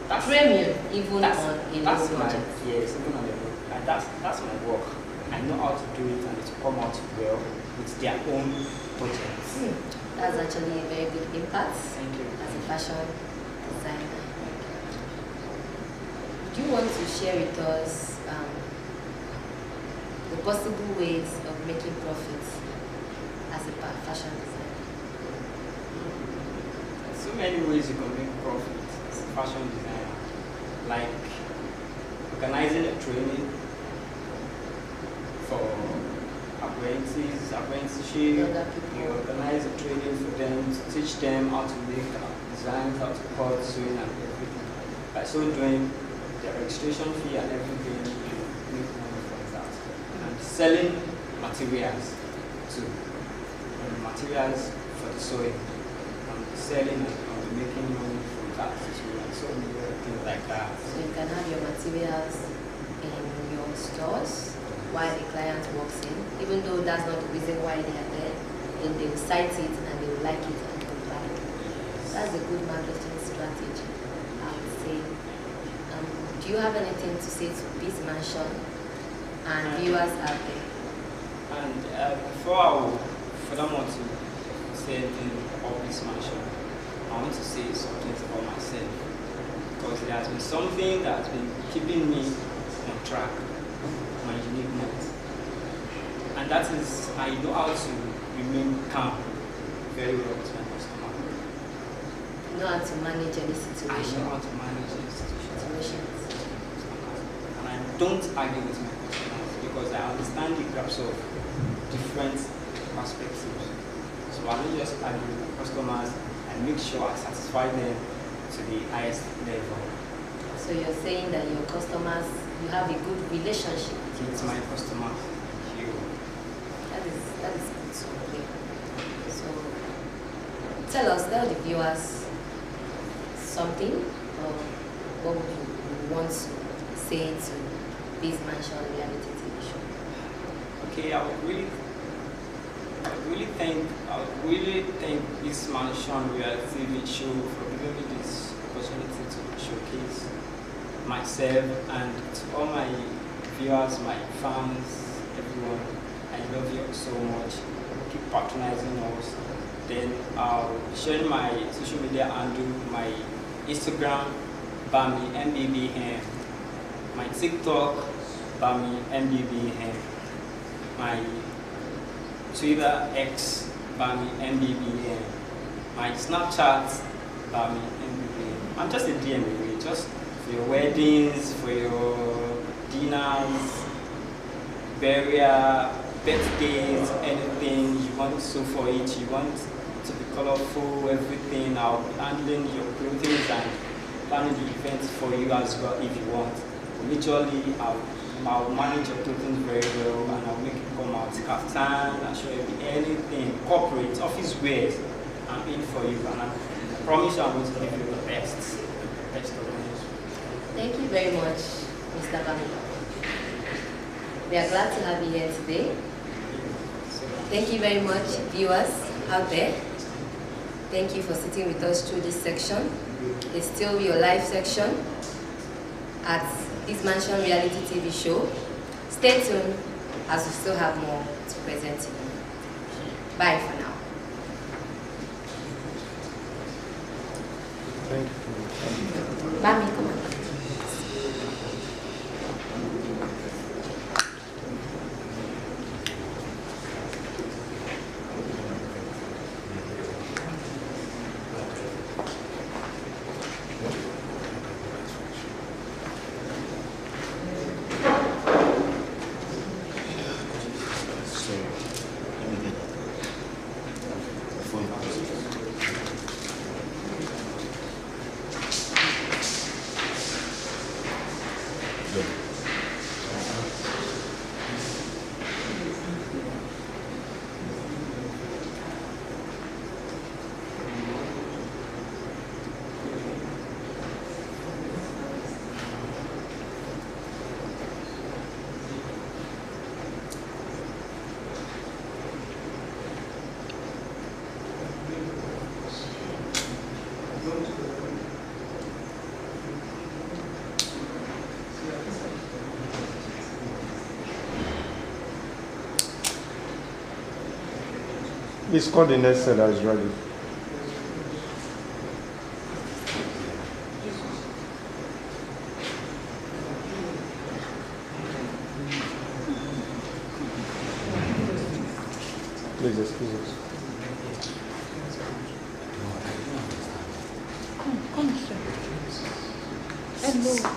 That's premium even that's, on a that's low my budget. yes, even on the low. And that's my work. I know how to do it and it will come out well with their own budget. That's actually a very good impact Thank you. as a fashion designer. Do you want to share with us the possible ways of making profits as a fashion designer? So many ways you can make profit as a fashion designer, like organizing a training for apprenticeship. Younger people. You organize a training for them to teach them how to make designs, how to cut, sewing, and everything. By so doing, the registration fee and everything, you make money from that. And selling materials too. And materials for the sewing. Selling and making money from that too, and so many other things like that. So you can have your materials in your stores while the client walks in, even though that's not the reason why they are there, then they will cite it and they will like it and they will buy it. That's a good marketing strategy, I would say. Do you have anything to say to Biz Mansion and viewers out there? And before I will furthermore to say anything about Biz Mansion, I want to say something about myself, because there has been something that has been keeping me on track, my uniqueness. And that is, I know how to remain calm very well with my customer. You know how to manage any I situation. know how to manage the situation. Situations. And I don't argue with my customers because I understand the gaps of different perspectives. So I don't just argue with my customers. I make sure I satisfy them to the highest level. So you're saying that your customers, you have a good relationship With my customers. That is good to hear. So tell the viewers something, or what would you want to say to Biz Mansion reality TV show? Okay, I would really thank this Mansion reality TV show for giving me this opportunity to showcase myself, and to all my viewers, my fans, everyone. I love you so much. Keep patronizing us. Then I'll share my social media handle, my Instagram, Bami MBBM, my TikTok, Bami MBBM, my Twitter X, Bami MBBM, my Snapchat, Bami MBBM. I'm just a DM away, just for your weddings, for your dinners, burial, birthdays, anything you want so for it, you want to be colorful, everything. I'll be handling your clothing and planning the event for you as well if you want. Literally, I'll manage your clothing very well and I'll make it come out kaftan, I'll show you anything, corporate, office wears. I'm in for you and I promise you I'm going to give you the best of it. Thank you very much, Mr. Bami. We are glad to have you here today. Thank you very much, viewers out there. Thank you for sitting with us through this section. It's still your live section at this Mansion Reality TV show. Stay tuned as we still have more to present to you. Bye for now. Thank you. Bami, come on. Please call the next set that is ready. Please excuse us. Come, sir. Hello.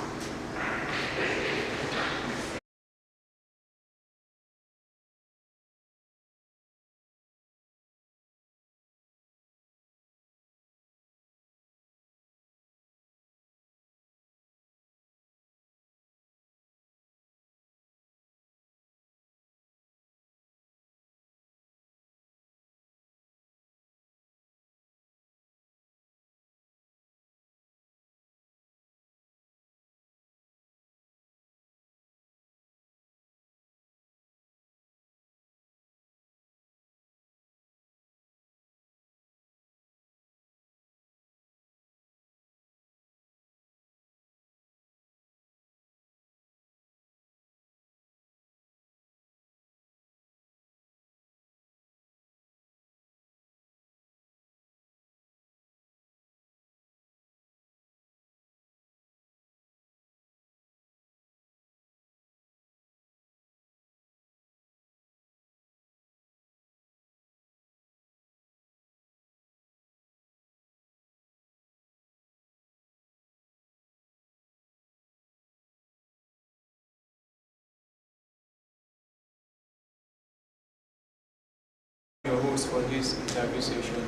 Your host for this interview session.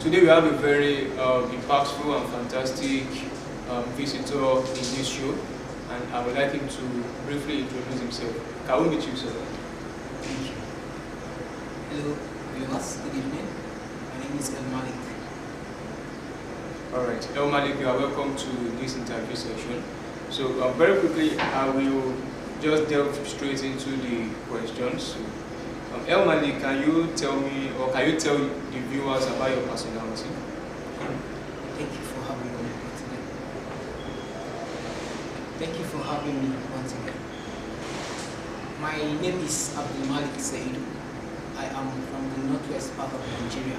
Today we have a very impactful and fantastic visitor in this show, and I would like him to briefly introduce himself. Can we meet you, sir? Thank you. Hello, viewers. Good evening. My name is El Malik. All right, El Malik, you are welcome to this interview session. So very quickly, I will just delve straight into the questions. El Malik, can you tell me, or can you tell the viewers about your personality? Thank you for having me once again. Thank you for having me once again. My name is Abdul Malik Said. I am from the northwest part of Nigeria.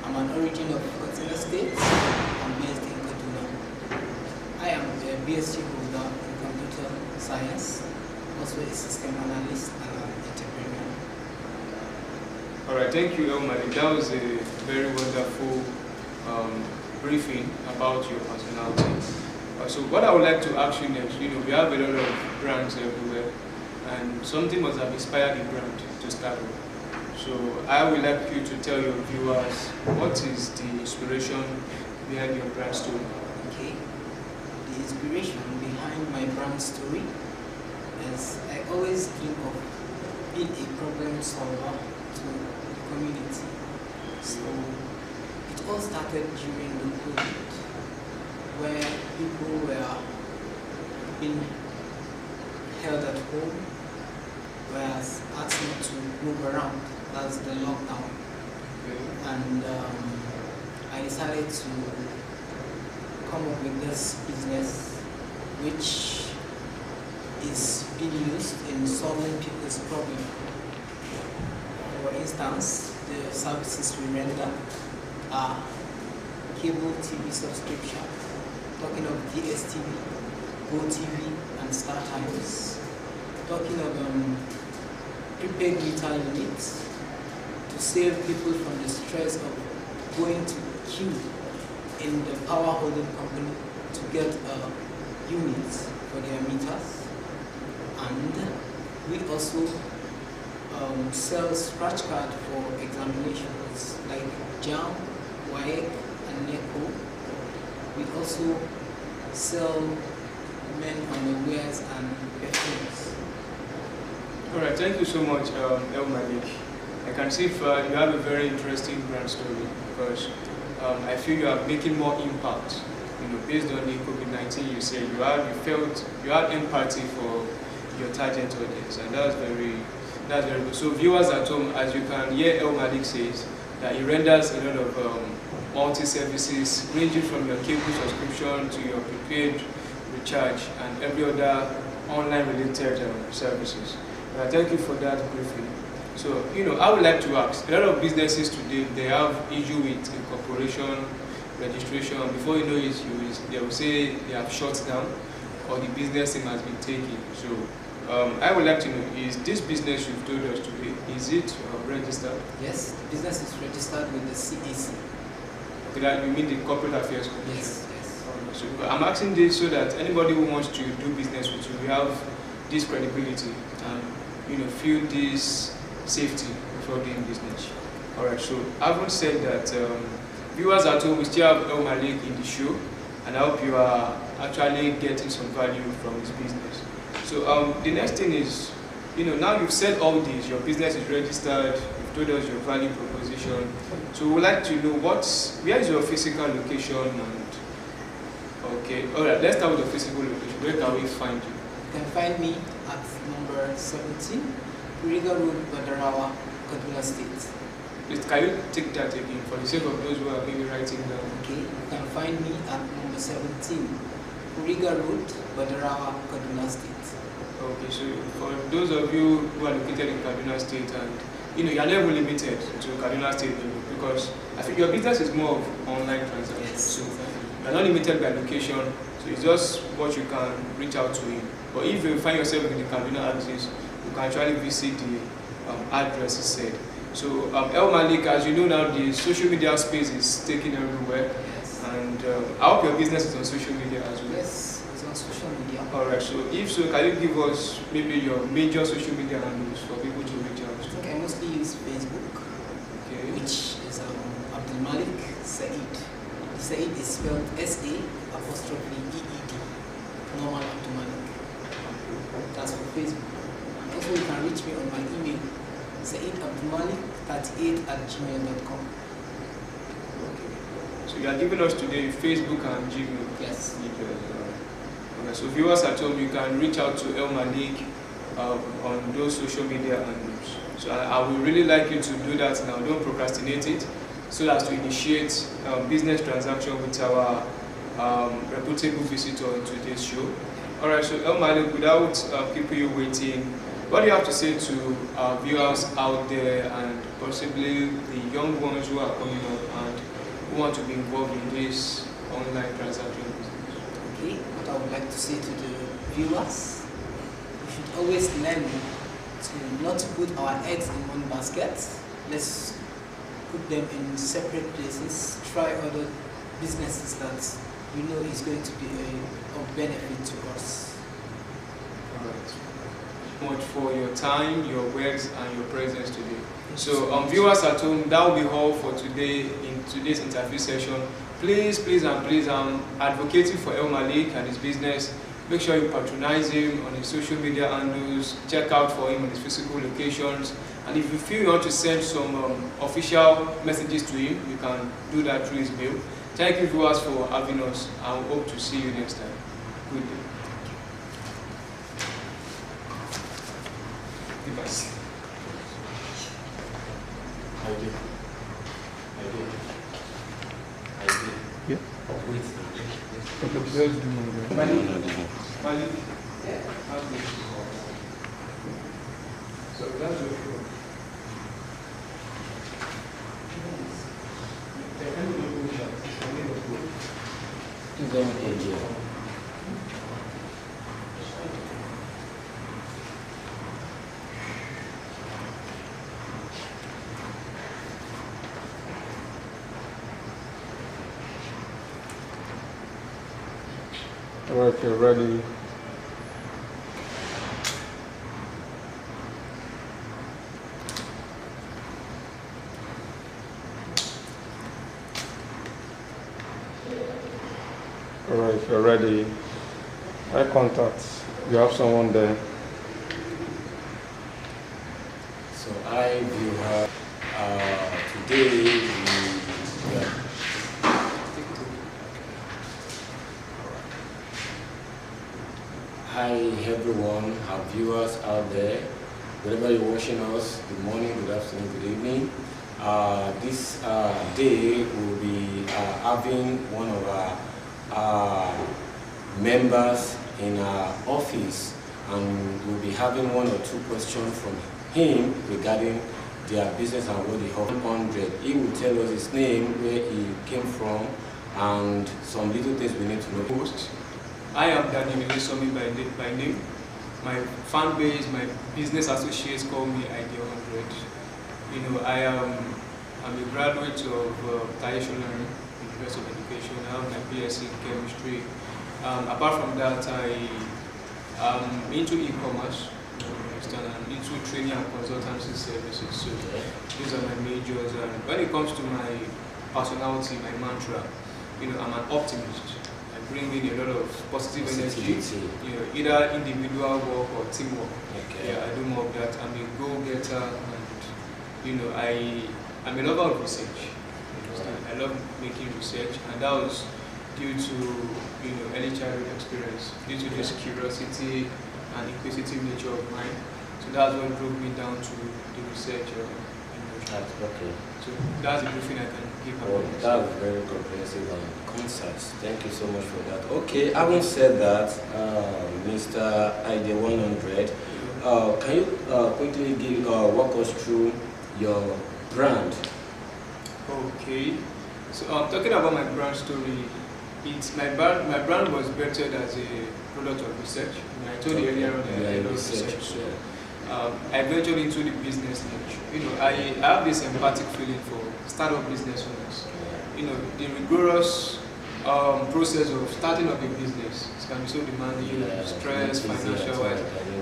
I'm an origin of Katsina State. I'm based in Kaduna. I am a BSc holder in computer science, also a system analyst and an entrepreneur. All right, thank you, El Malik. That was a very wonderful briefing about your personality. So what I would like to ask you next, we have a lot of brands everywhere. and something must have inspired the brand to start with. So I would like you to tell your viewers what is the inspiration behind your brand story. Okay. The inspiration behind my brand story is I always dream of being a problem solver to the community. So it all started during the COVID, where people were being held at home, whereas asked not to move around. That's the lockdown. And I decided to come up with this business, which is being used in solving people's problem. For instance, the services we render are cable TV subscription, talking of DSTV, GoTV, and StarTimes, talking of prepaid meter units to save people from the stress of going to queue in the power holding company to get units for their meters. And we also sell scratch card for examinations like JAM, WAEC, and NECO. We also sell men underwears and perfumes. Alright, thank you so much, El Malik. I can see you have a very interesting brand story because I feel you are making more impact. You know, based on the COVID-19, you said you had empathy for your target audience, and that's very good. So viewers at home, as you can hear, El Malik says that he renders a lot of multi-services ranging from your cable subscription to your prepaid recharge and every other online related services. Thank you for that briefing. So, you know, I would like to ask, a lot of businesses today, they have issue with incorporation, registration. Before you know it, they will say they have shut down or the business name has been taken. So, I would like to know, is this business you've told us today, is it registered? Yes, the business is registered with the CAC. Okay, that you mean the Corporate Affairs Commission? Yes, yes. So I'm asking this so that anybody who wants to do business with you, we have this credibility and, you know, feel this safety before doing business. Alright, so having said that, viewers at home, we still have El Malik in the show, and I hope you are actually getting some value from this business. So the next thing is, you know, now you've said all this, your business is registered, you've told us your value proposition. So we'd like to know where is your physical location and okay, alright, let's start with the physical location. Where can we find you? You can find me at number 17, Kuriga Road, Badarawa, Kaduna State. Please, can you take that again for the sake of those who are maybe writing down? Okay, you can find me at number 17, Kuriga Road, Badarawa, Kaduna State. Okay, so for those of you who are located in Kaduna State and you know, you are never limited to Kaduna State because I think your business is more of online transactions. Yes, so exactly. you are not limited by location, so it's just what you can reach out to him. But if you find yourself in the Kaduna axis, you can actually visit the address said. So El Malik, as you know now, the social media space is taken everywhere. Yes. And I hope your business is on social media as well. Yes, it's on social media. Alright, so if so, can you give us maybe your major social media handles for people to reach out I to? think I mostly use Facebook, Okay. which is Abdul Malik Said. Said is spelled S-A-E-E-D, normal Abdul Malik. That's for Facebook. And also you can reach me on my email, saidabdulmalik38@gmail.com. So you are giving us today Facebook and Gmail. Yes. Okay, so viewers at home, you can reach out to El Malik on those social media handles. So I would really like you to do that now. Don't procrastinate it, so as to initiate business transaction with our reputable visitor in today's show. All right, so El Malik, without keeping you waiting, what do you have to say to our viewers out there and possibly the young ones who are coming up and who want to be involved in this online transaction business? Okay, what I would like to say to the viewers, we should always learn to not put our eggs in one basket. Let's put them in separate places, try other businesses that you know is going to be of benefit to us. All right. much for your time, your words, and your presence today. So, viewers at home, that will be all for today in today's interview session. Please, I'm advocating for El Malik and his business. Make sure you patronize him on his social media handles. Check out for him on his physical locations. And if you feel you want to send some official messages to him, you can do that through his mail. Thank you, viewers, for having us, and we hope to see you next time. Good day. Device. I did. Yeah. Wait. Okay, let's do Malik. Yeah. So that's your show. All right, you're ready. All right, if you're ready, eye contact. You have someone there. So I view her today. Hi everyone, our viewers out there, wherever you're watching us, good morning, good afternoon, good evening. This day we'll be having one of our members in our office, and we'll be having one or two questions from him regarding their business and what they have 100. He will tell us his name, where he came from, and some little things we need to know. Post. I am Daniel Milisomi by name. My fan base, my business associates call me Idea 100. You know, I'm a graduate of Taisholan University of Education. I have my BSc in chemistry. Apart from that, I am into e-commerce. I'm into training and consultancy services. So these are my majors. And when it comes to my personality, my mantra, you know, I'm an optimist. Bring in a lot of positive energy, you know, either individual work or teamwork. Okay. Yeah, I do more of that. I'm a go-getter, and you know, I'm a lover of research. I love making research, and that was due to early childhood experience, due to this curiosity and inquisitive nature of mine. So that's what drove me down to the research. Okay. So that's the briefing I can give. Well, that's very comprehensive and concise. Thank you so much for that. Okay, having said that, Mr. Idea 100, can you quickly walk us through your brand? Okay. So talking about my brand story, my brand was birthed as a product of research. I told you earlier on that I love research. So I ventured into the business niche. You know, I have this empathic feeling for startup business owners. You know, the rigorous process of starting up a business can be so demanding, stress, financial wise,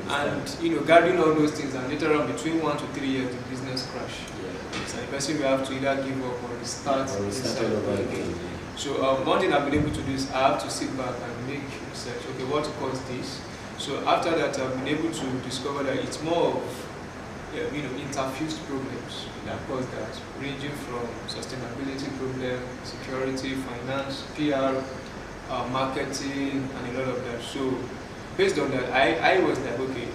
and you know, guarding all those things, and later on between 1 to 3 years, the business crash. So the person will have to either give up or restart over again. So one thing I've been able to do is I have to sit back and make research. Okay, what caused this? So after that, I've been able to discover that it's more of interfused problems that cause that, ranging from sustainability problem, security, finance, PR, marketing, and a lot of that. So based on that, I was like, okay,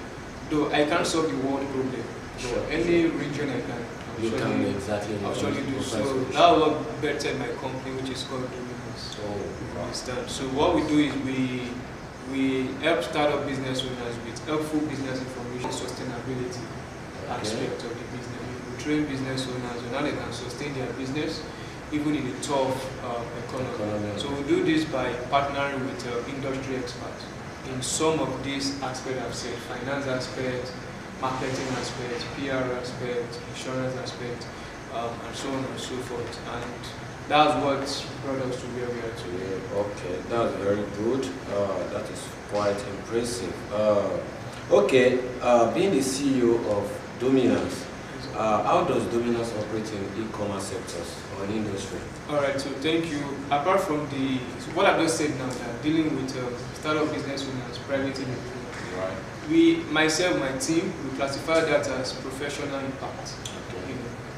though I can't solve the world problem, but any region I can. I'll surely do so. That was what bettered my company, which is called Dominance. So what we do is we help startup business owners with helpful business information, sustainability aspect of the business. We train business owners on how they can sustain their business even in a tough economy. So we do this by partnering with industry experts in some of these aspects I've said: finance aspect, marketing aspect, PR aspect, insurance aspect, and so on and so forth. And that's what brought us to where we are today. Okay, that's very good. That is quite impressive. Okay, being the CEO of Dominance, how does Dominance operate in e-commerce sectors or in industry? Alright, so thank you. Apart from what I've just said now, that dealing with startup business owners, private individuals, Right. myself, my team, we classify that as professional impact. Okay.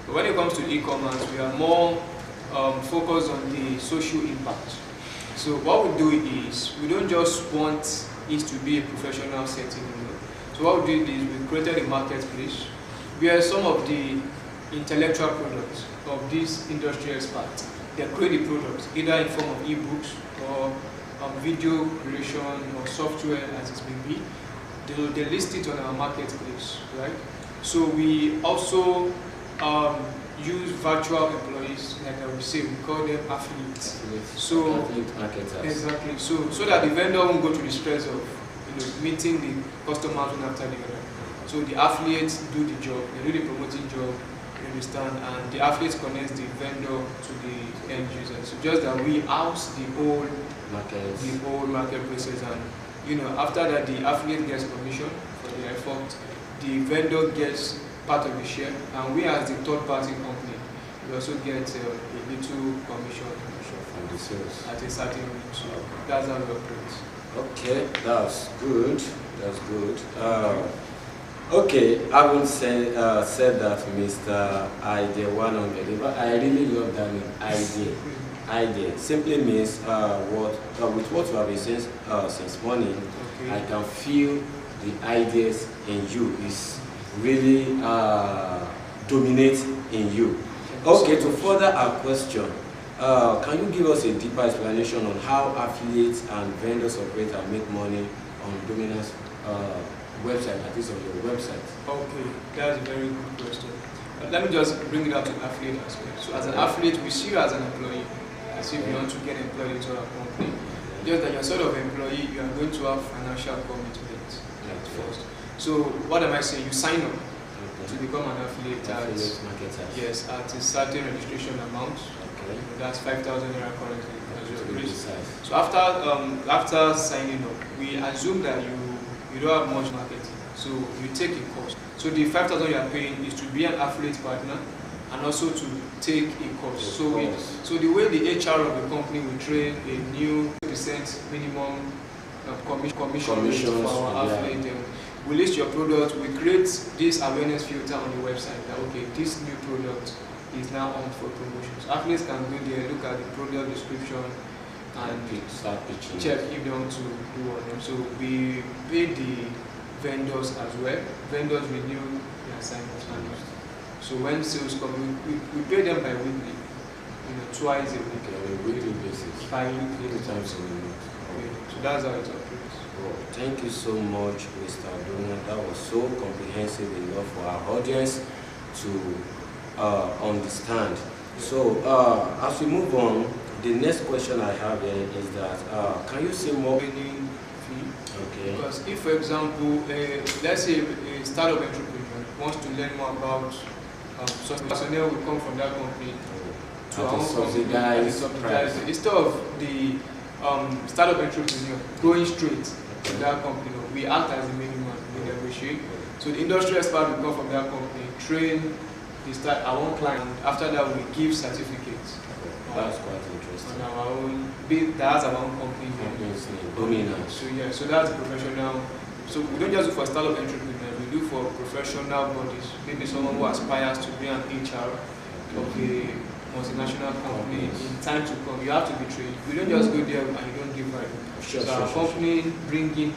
But when it comes to e-commerce, we are more focused on the social impact. So what we do is, we don't just want it to be a professional setting. So what we did is, we created a marketplace where some of the intellectual products of these industry experts, they create the products either in form of e-books or video creation or software as it may be. They list it on our marketplace, right? So we also use virtual employees, like I would say, we call them affiliates. So affiliate marketers. exactly. So that the vendor won't go to the stress of meeting the customers one after the other. So the affiliates do the job, they do the promoting job, you understand, and the affiliates connect the vendor to the end user. So just that we house the whole marketplaces, and after that the affiliate gets commission for the effort, the vendor gets part of the share, and we as the third party company, we also get a little commission From the sales. at a certain rate. So that's how we operate. Okay, that's good. That's good. Okay, I would say said that Mr. Idea 100, but I really love that name, Idea. Idea simply means with what you have been saying since morning, Okay. I can feel the ideas in you is really dominate in you. Okay, to further our question, can you give us a deeper explanation on how affiliates and vendors operate and make money on Dominance website, at least on your website? Okay, that's a very good question. Let me just bring it out to affiliate aspect. So as an affiliate, we see you as an employee, as if you want to get employed into our company. Just that you're sort of employee, you are going to have financial commitments first. So what am I saying? You sign up to become an affiliate marketer. Yes, at a certain registration amount. Okay. That's 5,000 naira currently. To be precise. So after signing up, we assume that you don't have much marketing, so you take a course. So the 5,000 you are paying is to be an affiliate partner and also to take a course. So the way the HR of the company will train a new percent minimum commission for our affiliate. We list your product, we create this awareness filter on the website that okay, this new product is now on for promotions. Affiliates can go there, look at the product description and start pitching. Check if they want to do on them. So we pay the vendors as well. Vendors renew their assignments. So when sales come, we pay them bi-weekly, twice a week. Okay, on a weekly basis. Bi-weekly. 3 times a week. Okay. So that's how it operates. Well, thank you so much, Mr. Donald. That was so comprehensive enough for our audience to understand. So as we move on, the next question I have here is that can you say more? Training fee. Okay. Because if, for example, let's say a startup entrepreneur wants to learn more about personnel will come from that company to our own subsidized price. Instead of the startup entrepreneur going straight to that company, we act as the minimum, we negotiate. So the industry expert will come from that company, train, our own client, and after that we give certificates. That's quite interesting. On our own, that's our own company. Dominance. So yeah, so that's professional. So we don't just do for startup entrepreneurs, we do for professional bodies. Maybe someone who aspires to be an HR of a multinational company. In time to come, you have to be trained. We don't just go there and you don't give right. So our company bring in